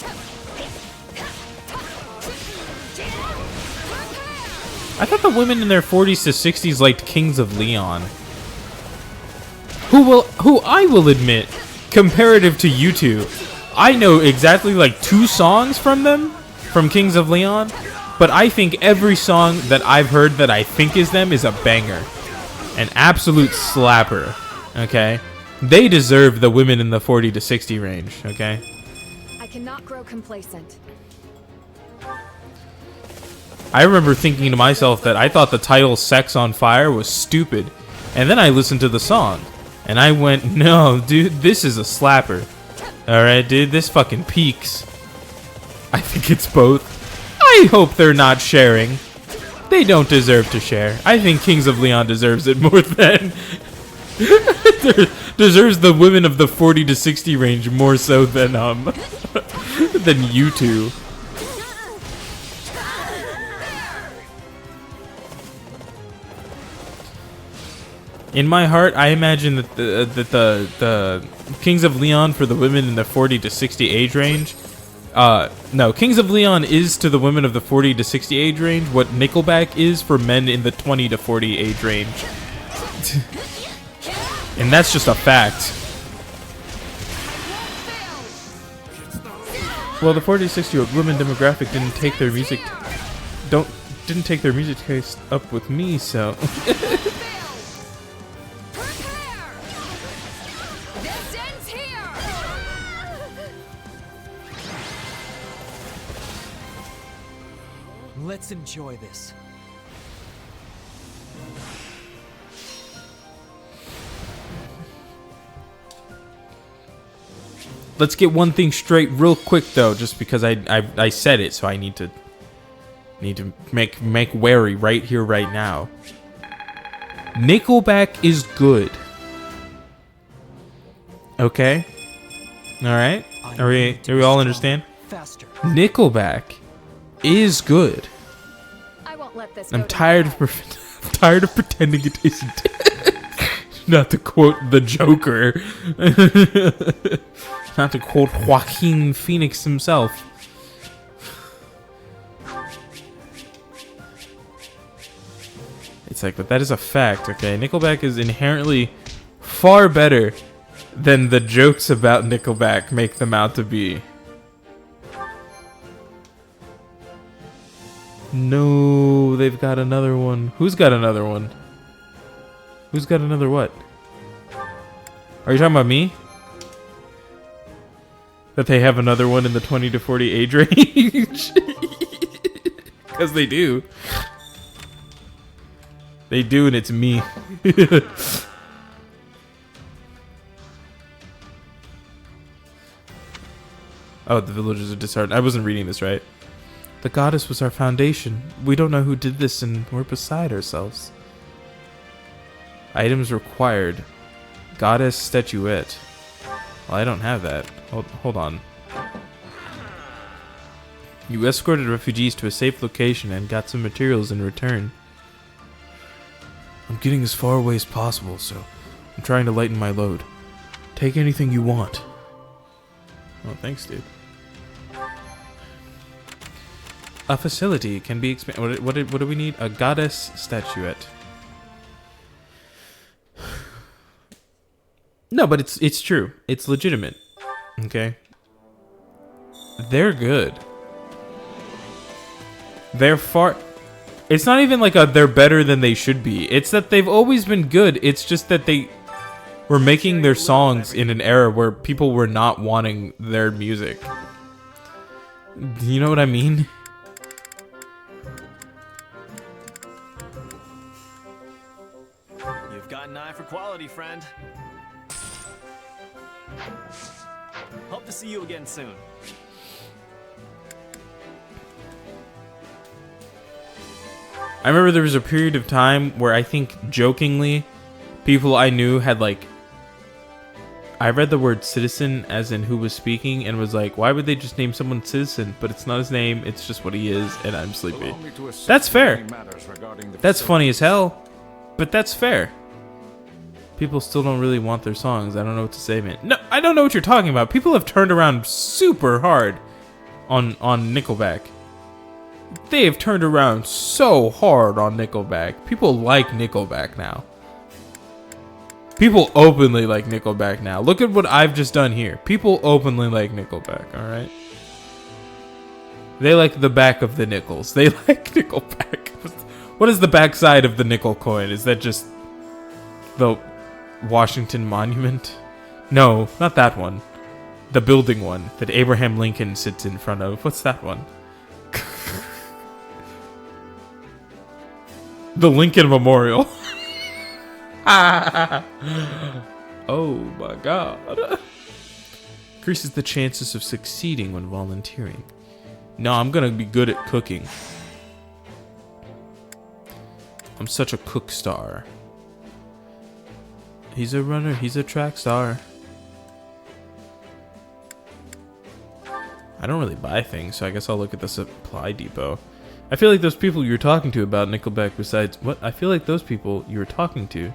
I thought the women in their 40s to 60s liked Kings of Leon. Who I will admit, comparative to you two, I know exactly like 2 songs from them, from Kings of Leon, but I think every song that I've heard that I think is them is a banger. An absolute slapper, okay? They deserve the women in the 40 to 60 range, okay? I cannot grow complacent. I remember thinking to myself that I thought the title Sex on Fire was stupid, and then I listened to the song, and I went, no, dude, this is a slapper. Alright, dude, this fucking peaks. I think it's both. I hope they're not sharing. They don't deserve to share. I think Kings of Leon deserves it more than... deserves the women of the 40 to 60 range more so than, than you two. In my heart, I imagine that the Kings of Leon for the women in the 40 to 60 age range. No, Kings of Leon is to the women of the 40 to 60 age range what Nickelback is for men in the 20 to 40 age range. And that's just a fact. Well, the 40 to 60 year old women demographic didn't take their music taste up with me, so. Let's enjoy this. Let's get one thing straight real quick though, just because I said it, so I need to make wary right here, right now. Nickelback is good. Okay? Alright? Do we all understand? Faster. Nickelback is good. I won't let this I'm go tired of pretending it isn't. Not to quote the Joker. Not to quote Joaquin Phoenix himself. It's like, but that is a fact, okay? Nickelback is inherently far better than the jokes about Nickelback make them out to be. No, they've got another one. Who's got another one? Who's got another what? Are you talking about me? That they have another one in the 20 to 40 age range? Because they do. They do, and it's me. Oh, the villagers are disheartened. I wasn't reading this right. The goddess was our foundation. We don't know who did this, and we're beside ourselves. Items required. Goddess statuette. Well, I don't have that. Hold on. You escorted refugees to a safe location and got some materials in return. I'm getting as far away as possible, so I'm trying to lighten my load. Take anything you want. Oh, thanks, dude. A facility can be expanded. What do we need? A goddess statuette. No, but it's true. It's legitimate. Okay. They're good. They're far. It's not even like they're better than they should be. It's that they've always been good. It's just that they were making their songs in an era where people were not wanting their music. You know what I mean? You've got an eye for quality, friend. Hope to see you again soon. I remember there was a period of time where I think jokingly people I knew had like, I read the word citizen as in who was speaking and was like, why would they just name someone citizen? But it's not his name, it's just what he is, and I'm sleepy. That's fair. That's funny as hell, but that's fair. People still don't really want their songs. I don't know what to say, man. No, I don't know what you're talking about. People have turned around super hard on Nickelback. They have turned around so hard on Nickelback. People like Nickelback now. People openly like Nickelback now. Look at what I've just done here. People openly like Nickelback, alright? They like the back of the nickels. They like Nickelback. What is the backside of the nickel coin? Is that just the Washington Monument? No, not that one. The building one that Abraham Lincoln sits in front of. What's that one? The Lincoln Memorial. Oh my god. Increases the chances of succeeding when volunteering. No, I'm gonna be good at cooking. I'm such a cook star. He's a runner, he's a track star. I don't really buy things, so I guess I'll look at the supply depot. I feel like those people you were talking to about Nickelback besides... What? I feel like those people you were talking to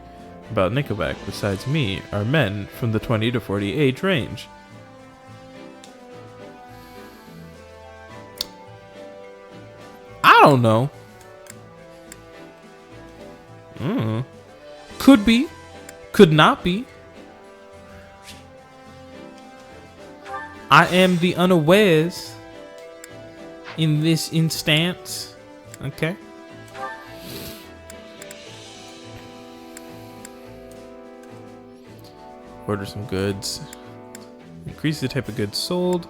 about Nickelback besides me are men from the 20 to 40 age range. I don't know. Could be. Could not be. I am the unawares in this instance. Okay. Order some goods. Increase the type of goods sold.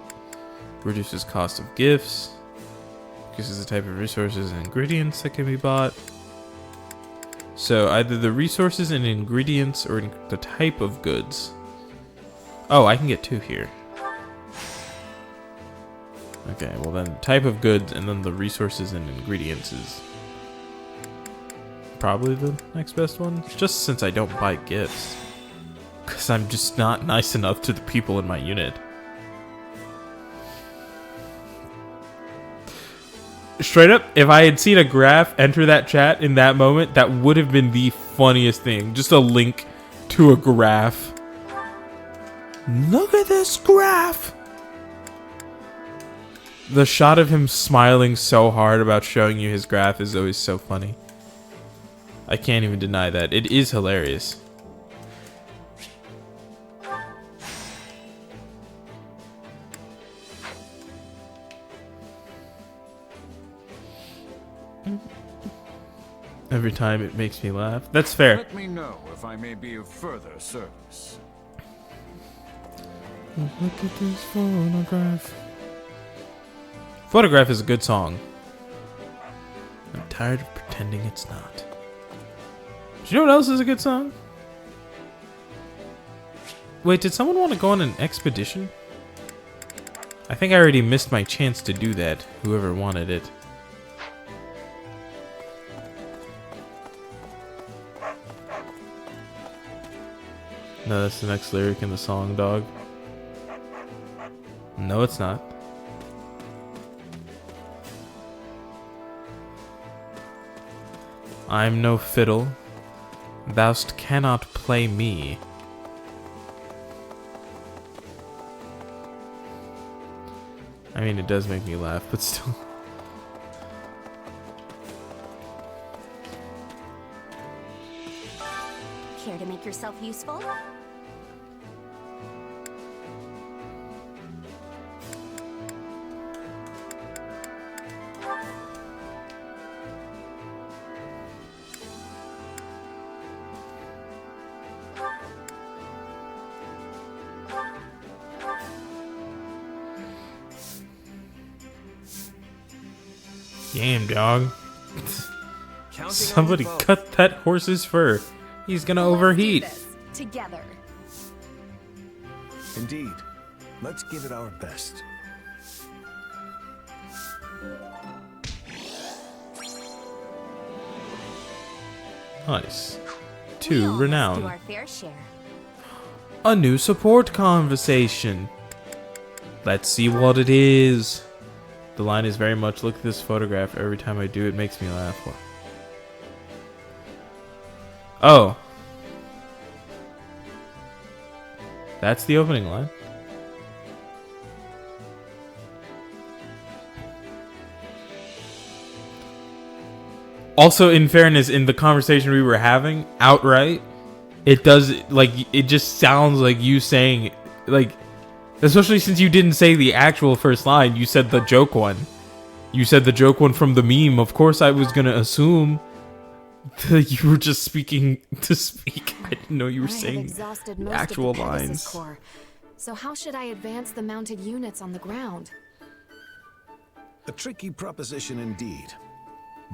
Reduces cost of gifts. Increases the type of resources and ingredients that can be bought. So either the resources and ingredients or the type of goods. Oh, I can get two here. Okay, well then type of goods and then the resources and ingredients is probably the next best one. Just since I don't buy gifts. Because I'm just not nice enough to the people in my unit. Straight up, if I had seen a graph enter that chat in that moment, that would have been the funniest thing. Just a link to a graph. Look at this graph! The shot of him smiling so hard about showing you his graph is always so funny. I can't even deny that. It is hilarious. Every time it makes me laugh. That's fair. Let me know if I may be of further service. Look at this photograph. Photograph is a good song. I'm tired of pretending it's not. Do you know what else is a good song? Wait, did someone want to go on an expedition? I think I already missed my chance to do that, whoever wanted it. No, that's the next lyric in the song, dog. No, it's not. I'm no fiddle. Thou'st cannot play me. I mean, it does make me laugh, but still. Care to make yourself useful? Damn, dog. Somebody cut that horse's fur. He's gonna overheat. Let's do this together. Indeed. Let's give it our best. Nice. We 2 all renown. do our fair share. A new support conversation. Let's see what it is. The line is very much, look at this photograph. Every time I do, it makes me laugh. Oh. That's the opening line. Also, in fairness, in the conversation we were having, outright, it does, like, it just sounds like you saying, like, especially since you didn't say the actual first line, you said the joke one. You said the joke one from the meme. Of course, I was gonna assume that you were just speaking to speak. I didn't know you were saying the actual lines. Corps. So how should I advance the mounted units on the ground? A tricky proposition indeed.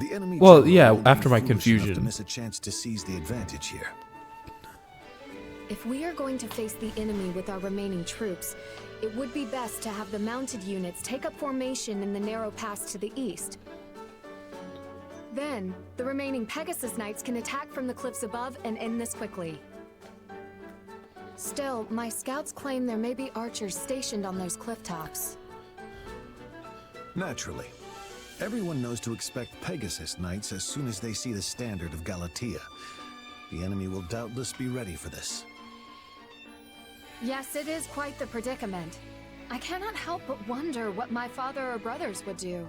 The enemy Well, general yeah, will be after my foolish enough confusion. to miss a chance to seize the advantage here. If we are going to face the enemy with our remaining troops, it would be best to have the mounted units take up formation in the narrow pass to the east. Then, the remaining Pegasus Knights can attack from the cliffs above and end this quickly. Still, my scouts claim there may be archers stationed on those cliff tops. Naturally. Everyone knows to expect Pegasus Knights as soon as they see the standard of Galatea. The enemy will doubtless be ready for this. Yes, it is quite the predicament. I cannot help but wonder what my father or brothers would do.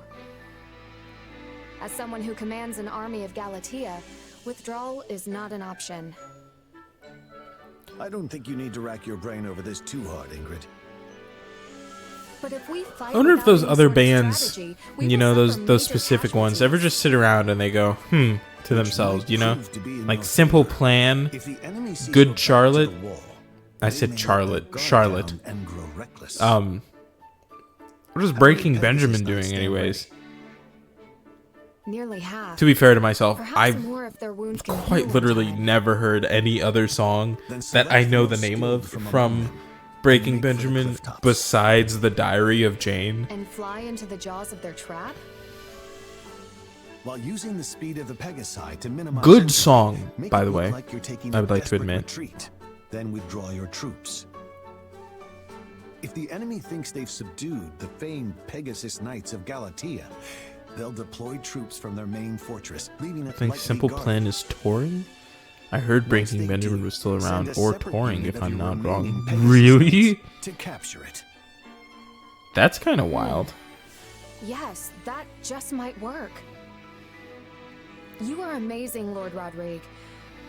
As someone who commands an army of Galatea, withdrawal is not an option. I don't think you need to rack your brain over this too hard, Ingrid. But if we fight I wonder if without those any other sort of bands, strategy, we you will know, suffer those major specific ones, ever casualties. just sit around and they go, to themselves, you know? Like, simple plan, If the enemy sees good your back to Charlotte. the wall, I they said may let Charlotte. their guard Charlotte. down and grow reckless. What is Breaking Benjamin doing, anyways? Nearly half. To be fair to myself, Perhaps I've more if their wounds can quite heal in literally time. never heard any other song that I know the name of from Breaking Benjamin besides The Diary of Jane. And fly into the jaws of their trap? While using the speed of the Pegasi to minimize Good impact, song, make by it the look way. like you're taking I a would like to desperate admit. retreat. Then withdraw your troops. If the enemy thinks they've subdued the famed Pegasus Knights of Galatea, they'll deploy troops from their main fortress, leaving I it think lightly Simple guarded. Plan is touring? I heard Once Breaking they Benjamin do, was still send around a or separate touring, unit if of I'm your not remaining wrong. Pegasus Really? Knights to capture it. That's kind of wild. Yes, that just might work. You are amazing, Lord Rodrigue.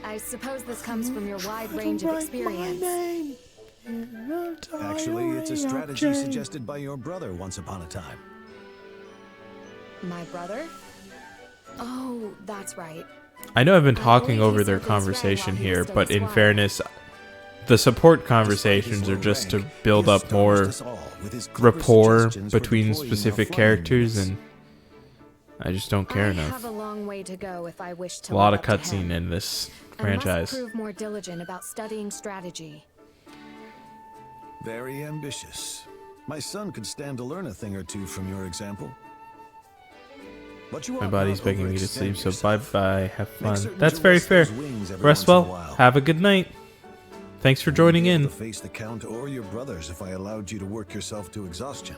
I suppose this comes from your wide range of experience. Actually, it's a strategy suggested by your brother once upon a time. My brother? Oh, that's right. I know I've been talking believe over he their served in Israel conversation while he was here, still but a in squire. fairness, the support conversations are just to build up more rapport between specific characters, and I just don't care I enough. have a long way to go if I wish to A lot live of up to cutscene him. in this I franchise. must prove more diligent about studying strategy. Very ambitious. My son could stand to learn a thing or two from your example. But you My ought body's not begging me to overextend sleep, so yourself. bye-bye. Have Make fun. certain That's to very rest fair. those wings every Rest once in a well. while. Have a good night. Thanks for joining You'd be in. able to face the Count or your brothers if I allowed you to work yourself to exhaustion.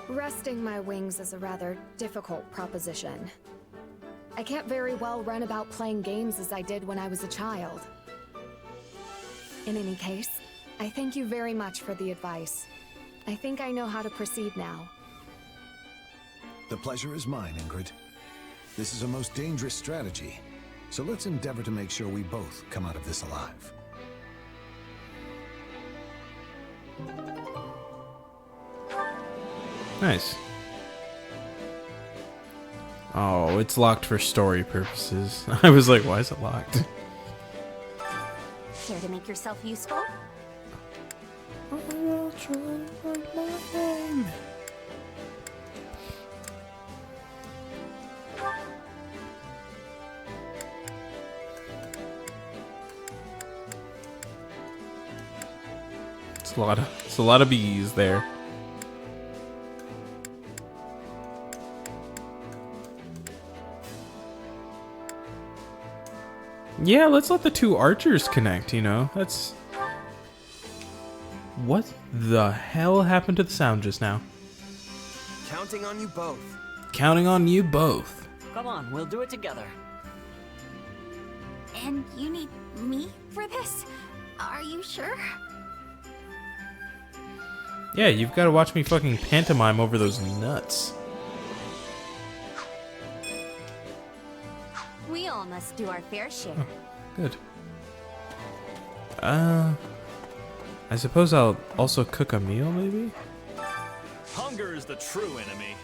Resting my wings is a rather difficult proposition. I can't very well run about playing games as I did when I was a child. In any case, I thank you very much for the advice. I think I know how to proceed now. The pleasure is mine, Ingrid. This is a most dangerous strategy, so let's endeavor to make sure we both come out of this alive. Nice. Oh, it's locked for story purposes. I was like, why is it locked? Care to make yourself useful? It's a lot of bees there. Yeah, let's let the two archers connect, you know? That's... What the hell happened to the sound just now? Counting on you both. Counting on you both. Come on, we'll do it together. And you need me for this? Are you sure? Yeah, you've got to watch me fucking pantomime over those nuts. We all must do our fair share. Good. I suppose I'll also cook a meal, maybe? Hunger is the true enemy.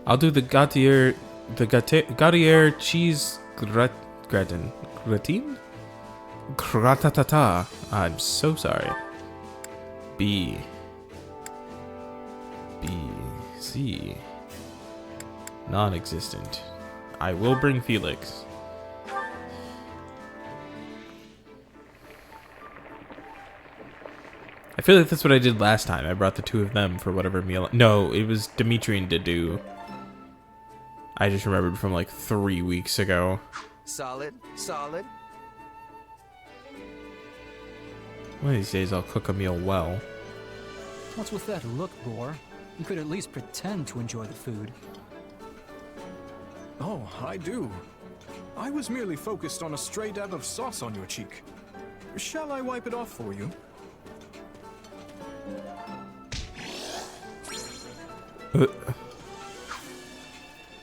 I'll do the Gaudier cheese gratin. Gratin? Gratatata. I'm so sorry. B. C. Non-existent. I will bring Felix. I feel like that's what I did last time. I brought the two of them for whatever meal. No, it was Dimitri and Dadu. I just remembered from like 3 weeks ago. Solid. One of these days I'll cook a meal well. What's with that look, Boar? You could at least pretend to enjoy the food. Oh, I do. I was merely focused on a stray dab of sauce on your cheek. Shall I wipe it off for you?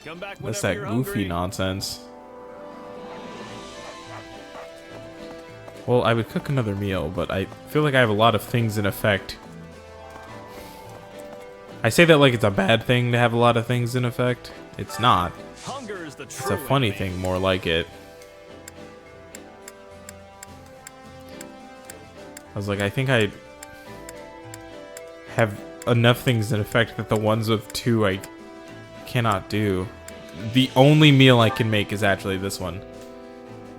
Come back That's whenever that you're goofy hungry. nonsense. Well, I would cook another meal, but I feel like I have a lot of things in effect. I say that like it's a bad thing to have a lot of things in effect. It's not. Hunger is the It's true a funny enemy. thing, more like it. I was like, I think I have enough things in effect that the ones with two I cannot do. The only meal I can make is actually this one.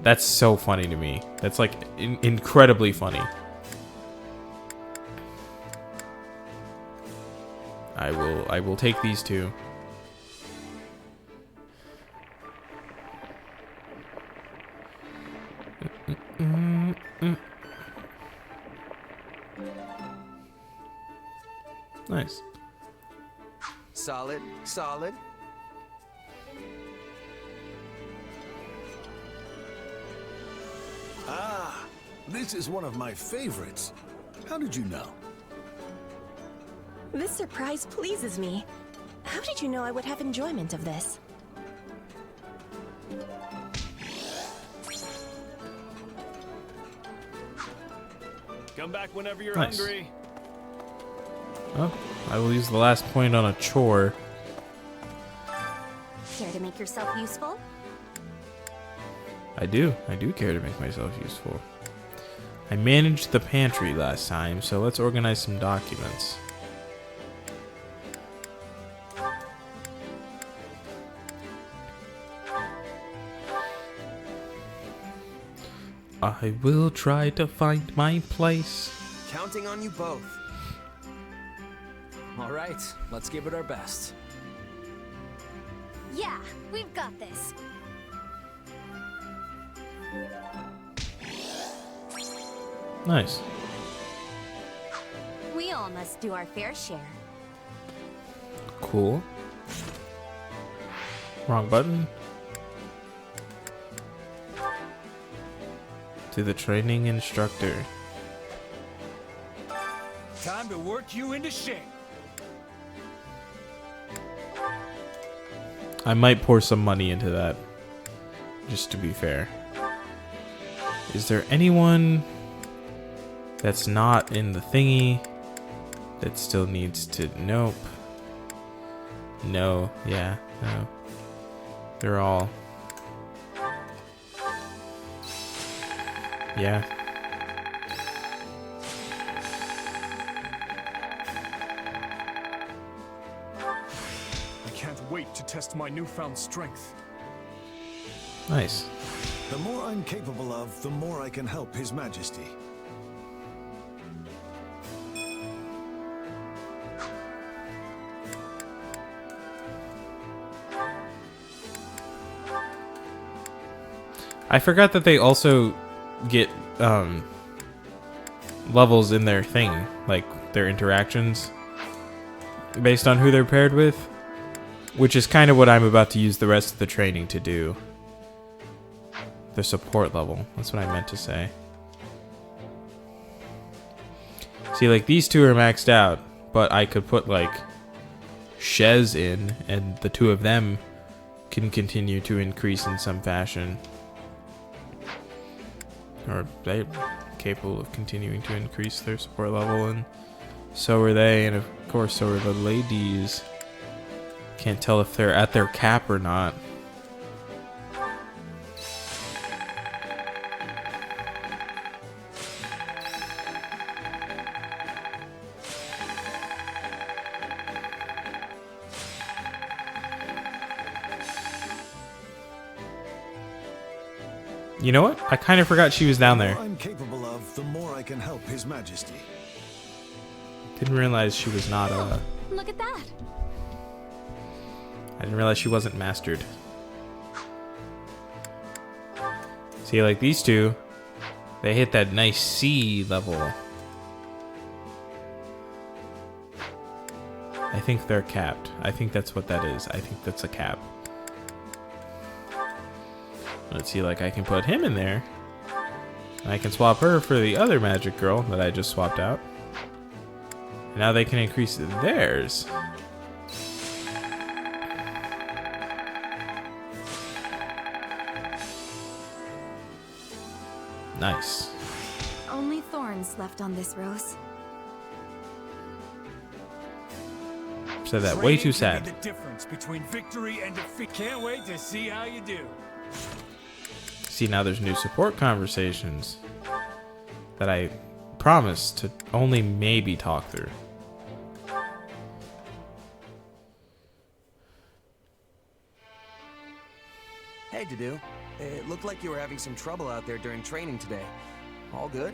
That's so funny to me. That's like incredibly funny. I will take these two. Nice. Solid. Ah, this is one of my favorites. How did you know? This surprise pleases me. How did you know I would have enjoyment of this? Come back whenever you're Nice. hungry. Oh, I will use the last point on a chore. Care to make yourself useful? I do care to make myself useful. I managed the pantry last time, so let's organize some documents. I will try to find my place. Counting on you both. All right, let's give it our best. Yeah, we've got this. Nice. We all must do our fair share. Cool. Wrong button. To the training instructor. Time to work you into shape. I might pour some money into that, just to be fair. Is there anyone that's not in the thingy that still needs to... Nope. No. Yeah. No. They're all... Yeah. I can't wait to test my newfound strength. Nice. The more I'm capable of, the more I can help His Majesty. I forgot that they also get levels in their thing, like their interactions, based on who they're paired with, which is kind of what I'm about to use the rest of the training to do. The support level, that's what I meant to say. See, like, these two are maxed out, but I could put, like, Shez in, and the two of them can continue to increase in some fashion. Or they're capable of continuing to increase their support level, and so are they, and of course so are the ladies. Can't tell if they're at their cap or not. You know what? I kind of forgot she was down there. The more I'm capable of, the more I can help His Majesty. Didn't realize she was not Look at that. I didn't realize she wasn't mastered. See, like these two, they hit that nice C level. I think they're capped. I think that's what that is. I think that's a cap. Let's see, like I can put him in there. I can swap her for the other magic girl that I just swapped out. And now they can increase theirs. Nice. Only thorns left on this rose. Said that way too sad. The difference between victory and defeat. Can't wait to see how you do. See, now there's new support conversations that I promised to only maybe talk through. Hey, Dedue. It looked like you were having some trouble out there during training today. All good?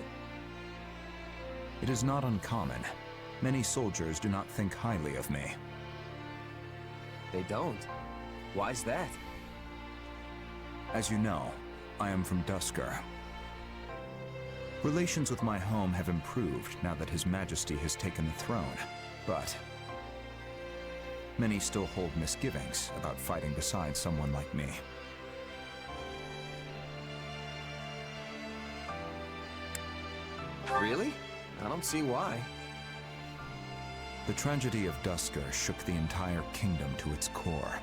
It is not uncommon. Many soldiers do not think highly of me. They don't. Why's that? As you know, I am from Duscur. Relations with my home have improved now that His Majesty has taken the throne, but many still hold misgivings about fighting beside someone like me. Really? I don't see why. The tragedy of Duscur shook the entire kingdom to its core.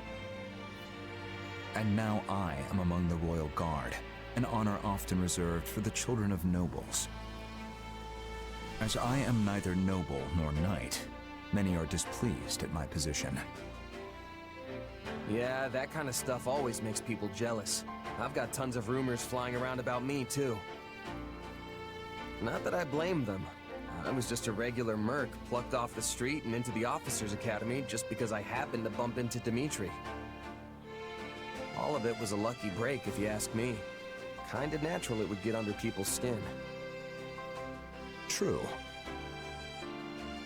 And now I am among the Royal Guard, an honor often reserved for the children of nobles. As I am neither noble nor knight, many are displeased at my position. Yeah, that kind of stuff always makes people jealous. I've got tons of rumors flying around about me, too. Not that I blame them. I was just a regular merc plucked off the street and into the officers' academy just because I happened to bump into Dimitri. All of it was a lucky break, if you ask me. Kinda natural it would get under people's skin. True.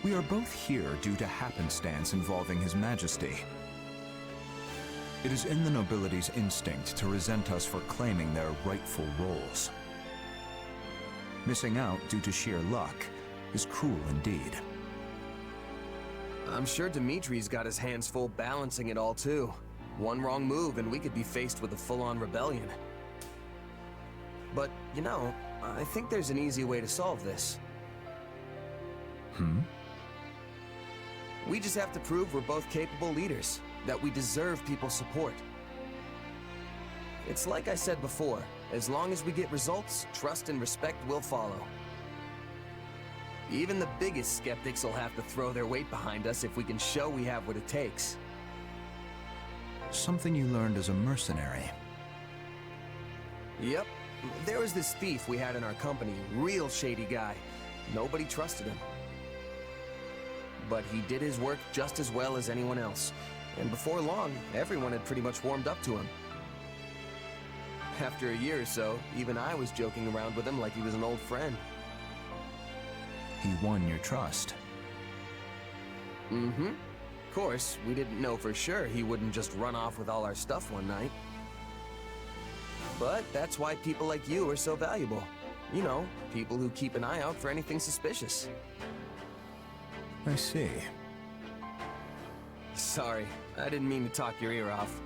We are both here due to happenstance involving His Majesty. It is in the nobility's instinct to resent us for claiming their rightful roles. Missing out due to sheer luck is cruel indeed. I'm sure Dimitri's got his hands full balancing it all too. One wrong move and we could be faced with a full-on rebellion. But, you know, I think there's an easy way to solve this. We just have to prove we're both capable leaders, that we deserve people's support. It's like I said before, as long as we get results, trust and respect will follow. Even the biggest skeptics will have to throw their weight behind us if we can show we have what it takes. Something you learned as a mercenary. Yep. There was this thief we had in our company, real shady guy. Nobody trusted him. But he did his work just as well as anyone else. And before long, everyone had pretty much warmed up to him. After a year or so, even I was joking around with him like he was an old friend. He won your trust. Mm-hmm. Of course, we didn't know for sure he wouldn't just run off with all our stuff one night. But that's why people like you are so valuable. You know, people who keep an eye out for anything suspicious. I see. Sorry, I didn't mean to talk your ear off.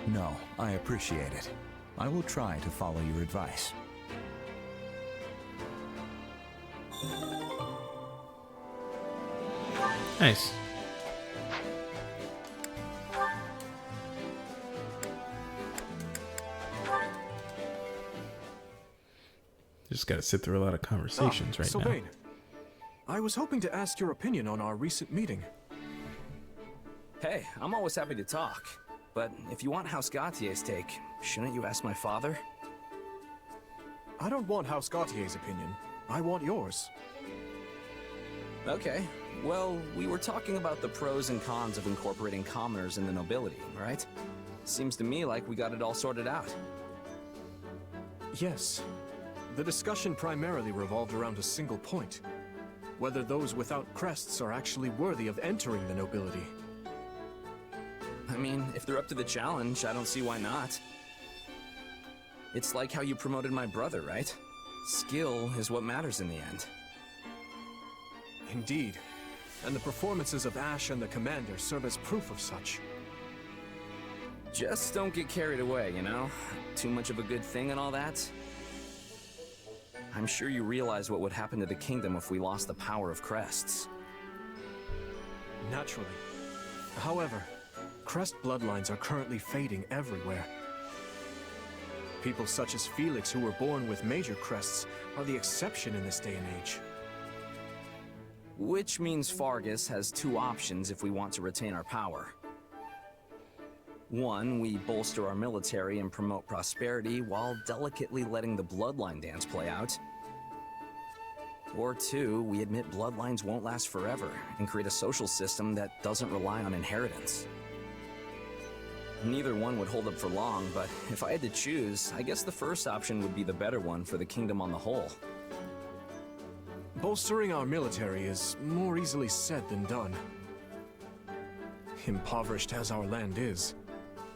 No, I appreciate it. I will try to follow your advice. Nice. Just got to sit through a lot of conversations right Sylvain. now. I was hoping to ask your opinion on our recent meeting. Hey, I'm always happy to talk. But if you want House Gautier's take, shouldn't you ask my father? I don't want House Gautier's opinion. I want yours. Okay. Well, we were talking about the pros and cons of incorporating commoners in the nobility, right? Seems to me like we got it all sorted out. Yes. The discussion primarily revolved around a single point. Whether those without crests are actually worthy of entering the nobility. I mean, if they're up to the challenge, I don't see why not. It's like how you promoted my brother, right? Skill is what matters in the end. Indeed. And the performances of Ash and the Commander serve as proof of such. Just don't get carried away, you know? Too much of a good thing and all that. I'm sure you realize what would happen to the kingdom if we lost the power of crests. Naturally. However, crest bloodlines are currently fading everywhere. People such as Felix who were born with major crests are the exception in this day and age. Which means Faerghus has two options if we want to retain our power. One, we bolster our military and promote prosperity while delicately letting the bloodline dance play out. Or two, we admit bloodlines won't last forever and create a social system that doesn't rely on inheritance. Neither one would hold up for long, but if I had to choose, I guess the first option would be the better one for the kingdom on the whole. Bolstering our military is more easily said than done. Impoverished as our land is,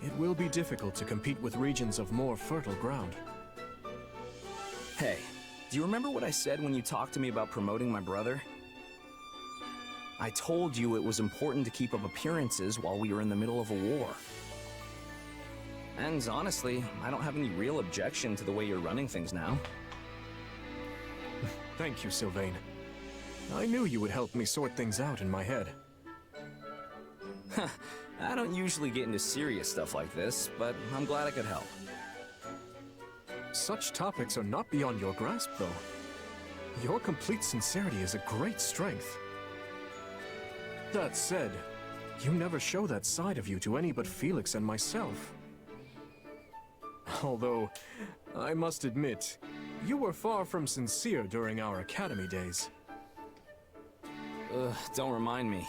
it will be difficult to compete with regions of more fertile ground. Hey, do you remember what I said when you talked to me about promoting my brother? I told you it was important to keep up appearances while we were in the middle of a war. And honestly, I don't have any real objection to the way you're running things now. Thank you, Sylvain. I knew you would help me sort things out in my head. I don't usually get into serious stuff like this, but I'm glad I could help. Such topics are not beyond your grasp, though. Your complete sincerity is a great strength. That said, you never show that side of you to any but Felix and myself. Although, I must admit, you were far from sincere during our academy days. Ugh, don't remind me.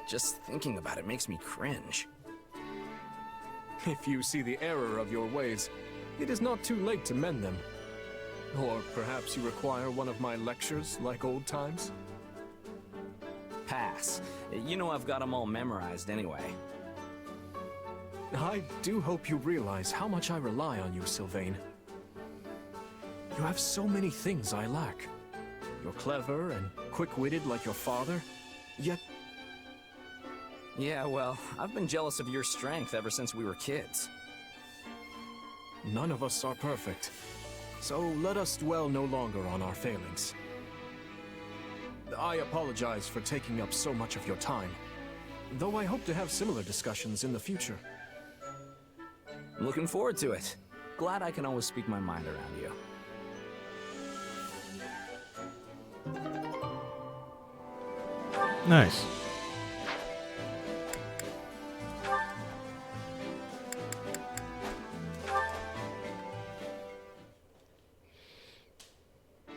Just thinking about it makes me cringe. If you see the error of your ways, it is not too late to mend them. Or perhaps you require one of my lectures like old times? Pass. You know I've got them all memorized anyway. I do hope you realize how much I rely on you, Sylvain. You have so many things I lack. You're clever and quick-witted like your father, yet... Yeah, well, I've been jealous of your strength ever since we were kids. None of us are perfect, so let us dwell no longer on our failings. I apologize for taking up so much of your time, though I hope to have similar discussions in the future. Looking forward to it. Glad I can always speak my mind around you. Nice.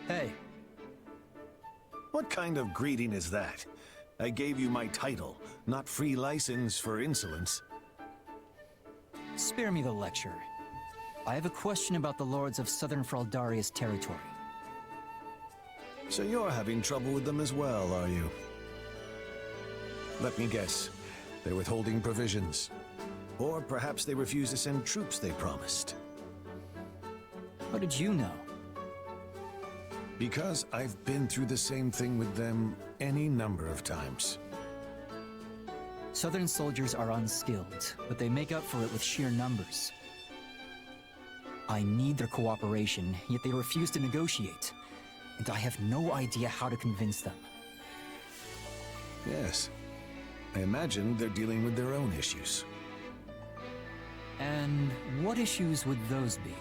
Hey. What kind of greeting is that? I gave you my title, not free license for insolence. Spare me the lecture. I have a question about the lords of Southern Fraldaria's territory. So you're having trouble with them as well, are you? Let me guess. They're withholding provisions. Or perhaps they refuse to send troops they promised. How did you know? Because I've been through the same thing with them any number of times. Southern soldiers are unskilled, but they make up for it with sheer numbers. I need their cooperation, yet they refuse to negotiate. And I have no idea how to convince them. Yes. I imagine they're dealing with their own issues. And what issues would those be?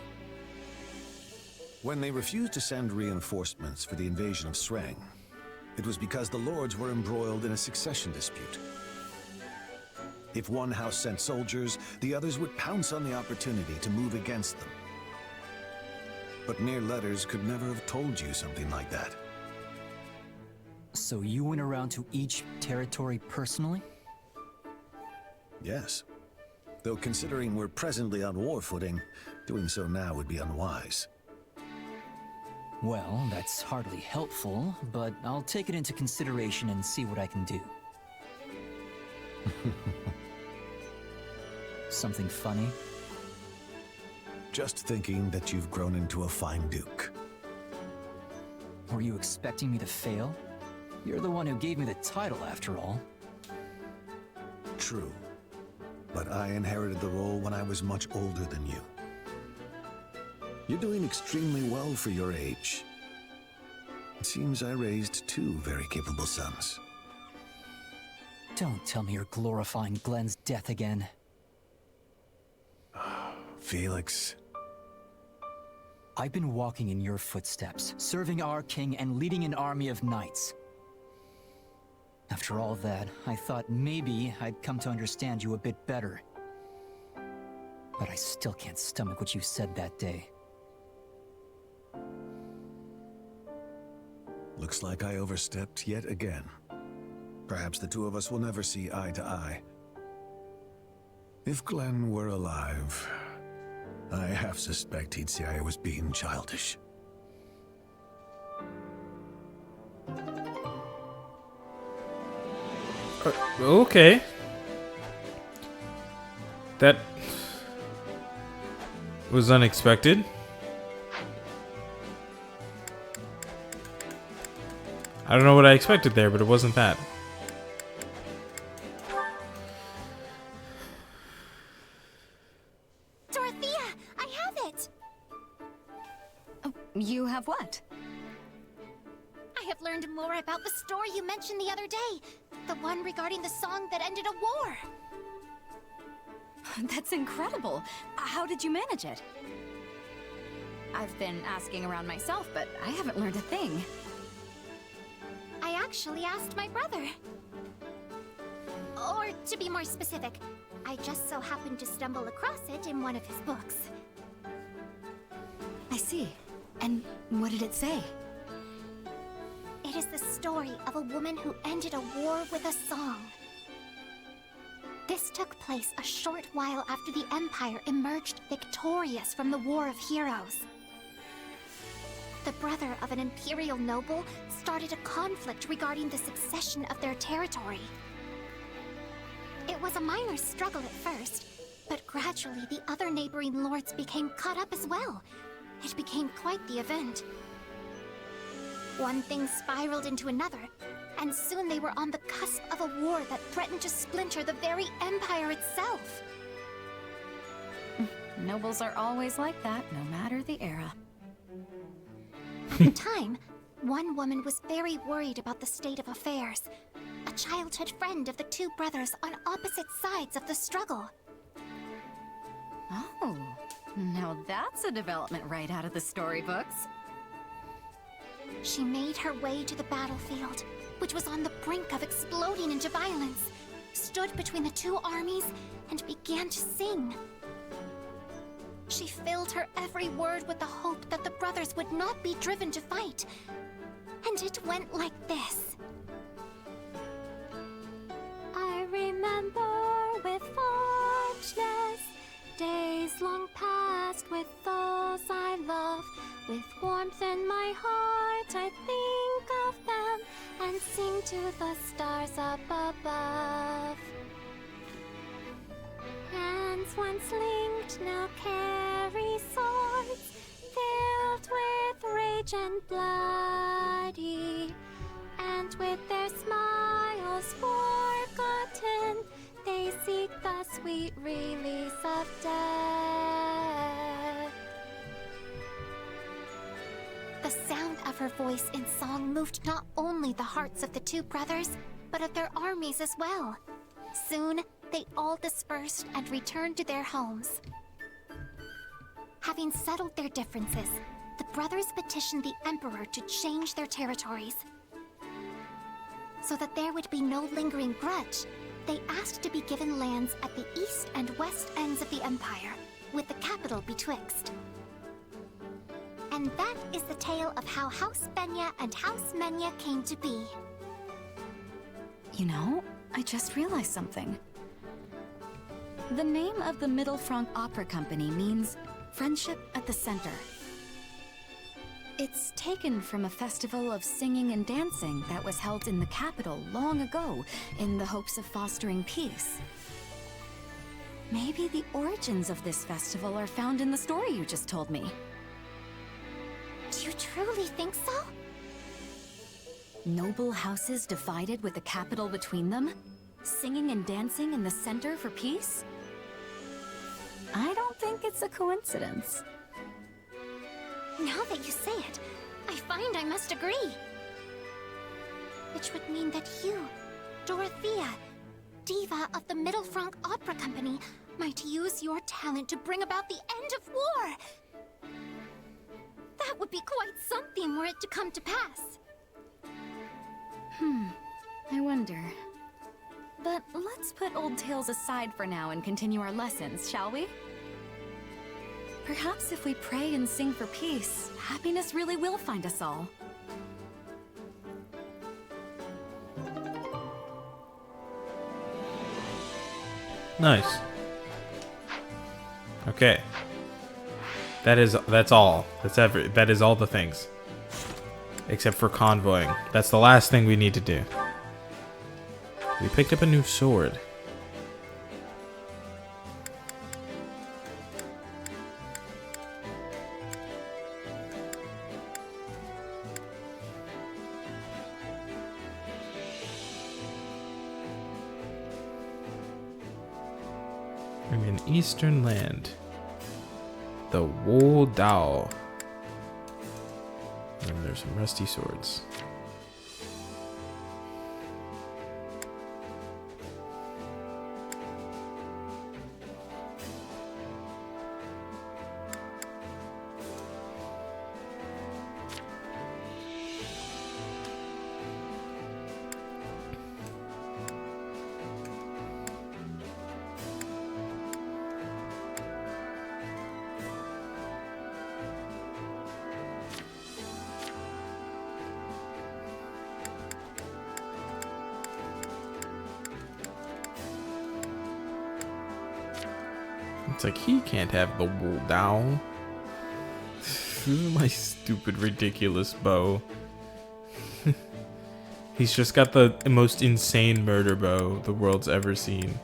When they refused to send reinforcements for the invasion of Sreng, it was because the lords were embroiled in a succession dispute. If one house sent soldiers, the others would pounce on the opportunity to move against them. But mere letters could never have told you something like that. So you went around to each territory personally? Yes. Though considering we're presently on war footing, doing so now would be unwise. Well, that's hardly helpful, but I'll take it into consideration and see what I can do. Something funny? Just thinking that you've grown into a fine duke. Were you expecting me to fail? You're the one who gave me the title, after all. True. But I inherited the role when I was much older than you. You're doing extremely well for your age. It seems I raised two very capable sons. Don't tell me you're glorifying Glenn's death again. Felix. I've been walking in your footsteps, serving our king and leading an army of knights. After all that, I thought maybe I'd come to understand you a bit better. But I still can't stomach what you said that day. Looks like I overstepped yet again. Perhaps the two of us will never see eye to eye. If Glenn were alive, I half suspect he'd say I was being childish. Okay. That was unexpected. I don't know what I expected there, but it wasn't that. Dorothea, I have it! You have what? I have learned more about the story you mentioned the other day. The one regarding the song that ended a war. That's incredible. How did you manage it? I've been asking around myself, but I haven't learned a thing. I actually asked my brother. Or to be more specific, I just so happened to stumble across it in one of his books. I see. And what did it say? It is the story of a woman who ended a war with a song. This took place a short while after the Empire emerged victorious from the War of Heroes. The brother of an imperial noble started a conflict regarding the succession of their territory. It was a minor struggle at first, but gradually the other neighboring lords became caught up as well. It became quite the event. One thing spiraled into another, and soon they were on the cusp of a war that threatened to splinter the very Empire itself. Nobles are always like that, no matter the era. At the time, one woman was very worried about the state of affairs. A childhood friend of the two brothers on opposite sides of the struggle. Oh, now that's a development right out of the storybooks. She made her way to the battlefield, which was on the brink of exploding into violence, stood between the two armies, and began to sing. She filled her every word with the hope that the brothers would not be driven to fight. And it went like this. I remember with fondness days long past with those I love. With warmth in my heart I think of them and sing to the stars up above. Hands once linked now carry swords. Their savage and bloody, and with their smiles forgotten, they seek the sweet release of death. The sound of her voice in song moved not only the hearts of the two brothers, but of their armies as well. Soon, they all dispersed and returned to their homes. Having settled their differences, the brothers petitioned the Emperor to change their territories. So that there would be no lingering grudge, they asked to be given lands at the east and west ends of the Empire, with the capital betwixt. And that is the tale of how House Benya and House Menya came to be. You know, I just realized something. The name of the Middle Franc Opera Company means friendship at the center. It's taken from a festival of singing and dancing that was held in the capital long ago in the hopes of fostering peace. Maybe the origins of this festival are found in the story you just told me. Do you truly think so? Noble houses divided with the capital between them? Singing and dancing in the center for peace? I don't think it's a coincidence. Now that you say it, I find I must agree. Which would mean that you, Dorothea, diva of the Middle Franc Opera Company, might use your talent to bring about the end of war. That would be quite something were it to come to pass. I wonder. But let's put old tales aside for now and continue our lessons, shall we? Perhaps if we pray and sing for peace, happiness really will find us all. Nice. Okay. That's all. That is all the things. Except for convoying. That's the last thing we need to do. We picked up a new sword. We're in an eastern land. The Wu Dao. And there's some rusty swords. It's like he can't have the wool down. This is my stupid, ridiculous bow. He's just got the most insane murder bow the world's ever seen.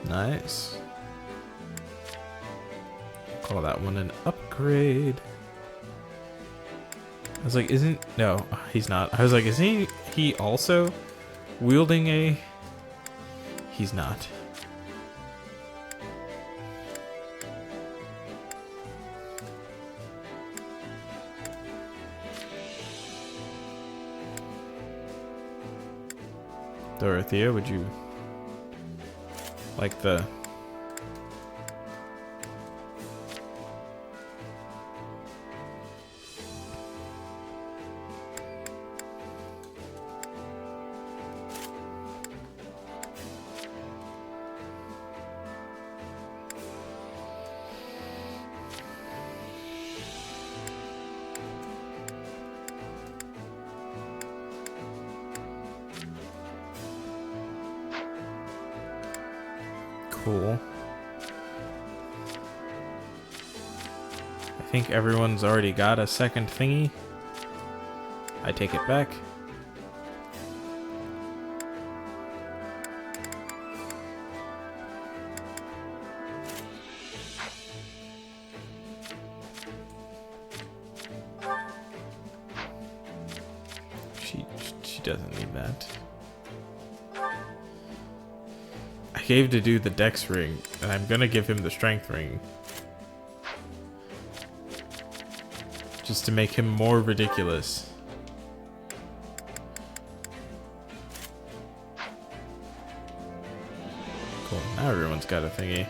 Nice. Call that one an upgrade. I was like, no, he's not. I was like, isn't he also wielding a... He's not. Dorothea, would you like the... Cool. I think everyone's already got a second thingy. I take it back. She doesn't need that. I gave the dude the dex ring, and I'm gonna give him the strength ring. Just to make him more ridiculous. Cool, now everyone's got a thingy.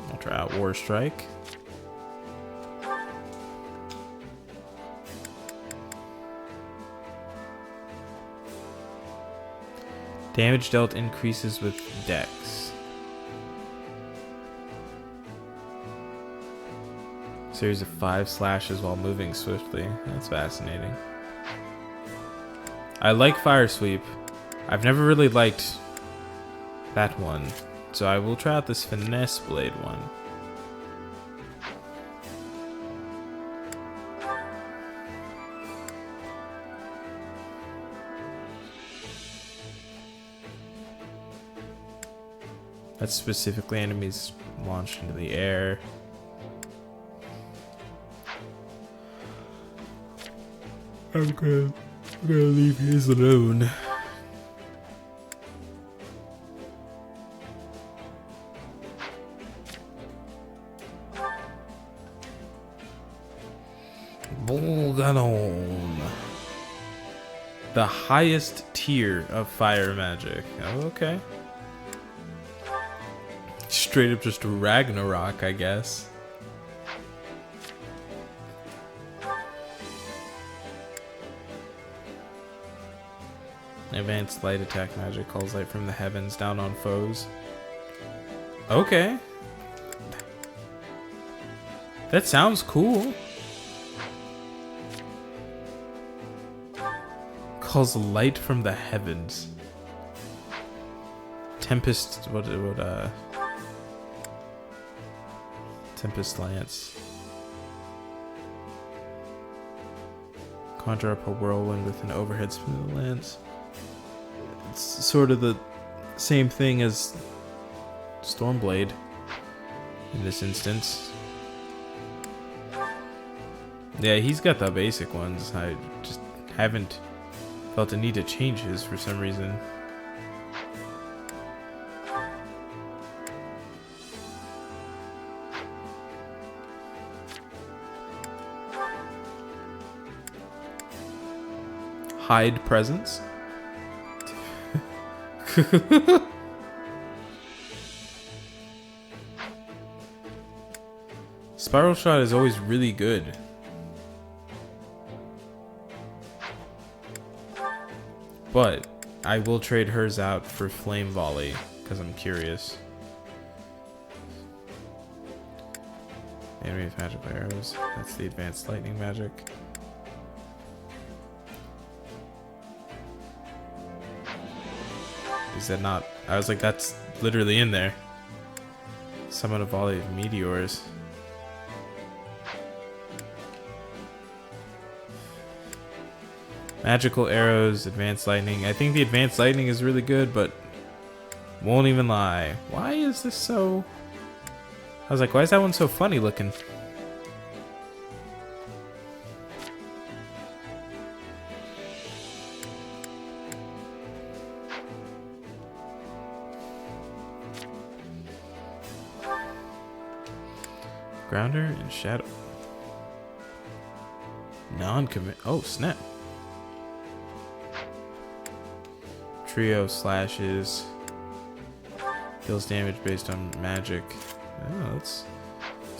I'll try out War Strike. Damage dealt increases with dex. Series of 5 slashes while moving swiftly. That's fascinating. I like Fire Sweep. I've never really liked that one. So I will try out this Finesse Blade one. That's specifically enemies launched into the air. I'm gonna leave his alone. Bolganon. The highest tier of fire magic. Oh, okay. Straight up just Ragnarok, I guess. Advanced light attack magic calls light from the heavens down on foes. Okay. That sounds cool. Calls light from the heavens. Tempest, Tempest Lance. Conjure up a whirlwind with an overhead spin of the lance. It's sort of the same thing as Stormblade in this instance. Yeah, he's got the basic ones. I just haven't felt the need to change his for some reason. Hide presence. Spiral Shot is always really good. But I will trade hers out for Flame Volley because I'm curious. Enemy with magical arrows. That's the advanced lightning magic. Is that not? I was like, that's literally in there. Summon a volley of meteors. Magical arrows, advanced lightning. I think the advanced lightning is really good, but won't even lie. Why is this so... I was like, why is that one so funny looking? Grounder and Shadow. Non-commit. Oh, snap. Trio slashes. Deals damage based on magic. Oh, let's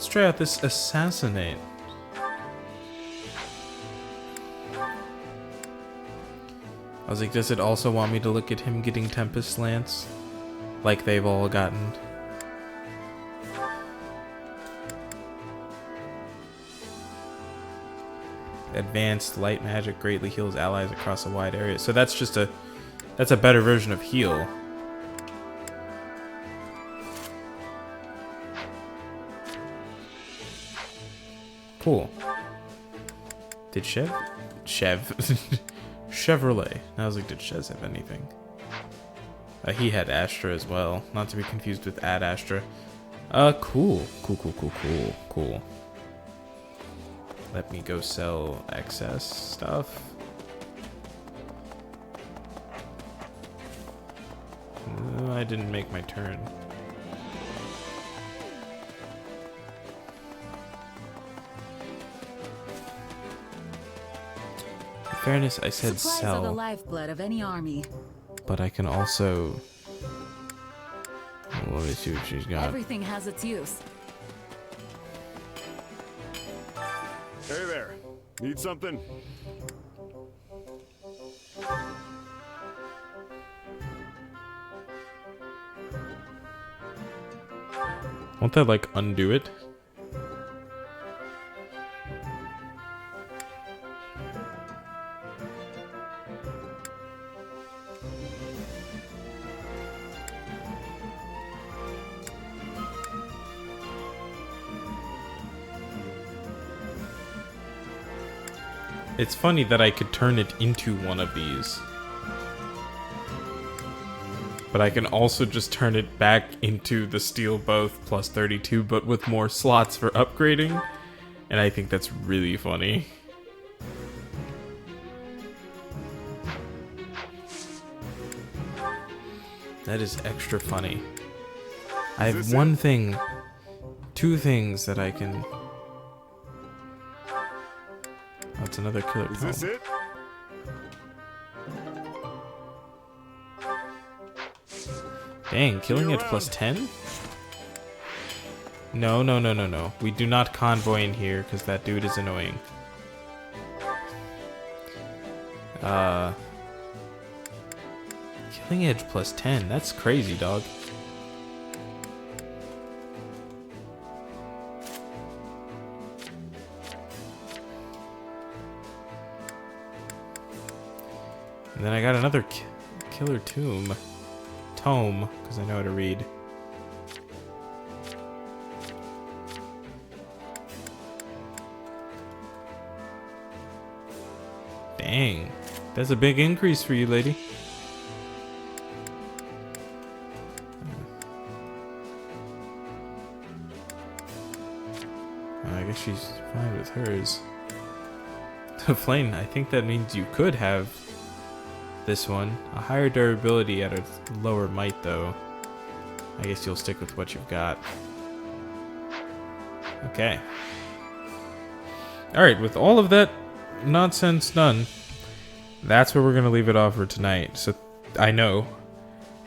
try out this assassinate. I was like, does it also want me to look at him getting Tempest Lance? Like they've all gotten. Advanced light magic greatly heals allies across a wide area. So that's just that's a better version of heal. Cool. Did Chevrolet. I was like, did Shez have anything? He had Astra as well. Not to be confused with Ad Astra. Cool. Cool. Let me go sell excess stuff. I didn't make my turn. In fairness, I said Supplies sell. are the lifeblood of any army. But I can also... Let me see what she's got. Everything has its use. Hey there. Need something? Won't that, like, undo it? It's funny that I could turn it into one of these. But I can also just turn it back into the Steel Both plus 32, but with more slots for upgrading. And I think that's really funny. That is extra funny. I have two things that I can... Oh, it's another killer Is this it? Dang, killing edge plus 10? No. We do not convoy in here because that dude is annoying. Killing edge plus 10. That's crazy, dog. And then I got another killer tome, because I know how to read. Dang, that's a big increase for you, lady. I guess she's fine with hers. Flame, I think that means you could have this one. A higher durability at a lower might, though. I guess you'll stick with what you've got. Okay. Alright, with all of that nonsense done, that's where we're going to leave it off for tonight. So, I know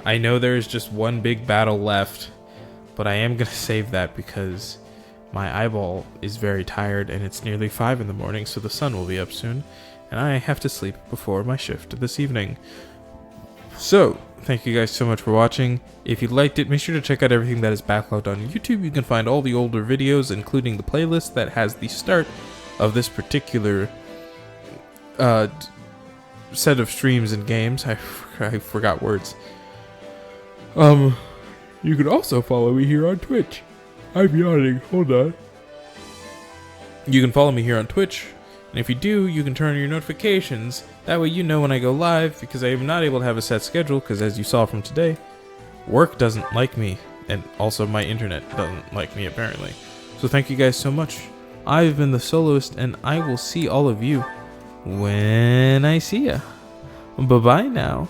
there's just one big battle left, but I am going to save that because my eyeball is very tired and it's nearly 5 in the morning, so the sun will be up soon. And I have to sleep before my shift this evening. So, thank you guys so much for watching. If you liked it, make sure to check out everything that is backlogged on YouTube. You can find all the older videos, including the playlist that has the start of this particular set of streams and games. I forgot words. You can also follow me here on Twitch. I'm yawning. Hold on. You can follow me here on Twitch. And if you do, you can turn on your notifications. That way you know when I go live, because I am not able to have a set schedule, because as you saw from today, work doesn't like me, and also my internet doesn't like me, apparently. So thank you guys so much. I've been the Soloist, and I will see all of you when I see ya. Bye-bye now.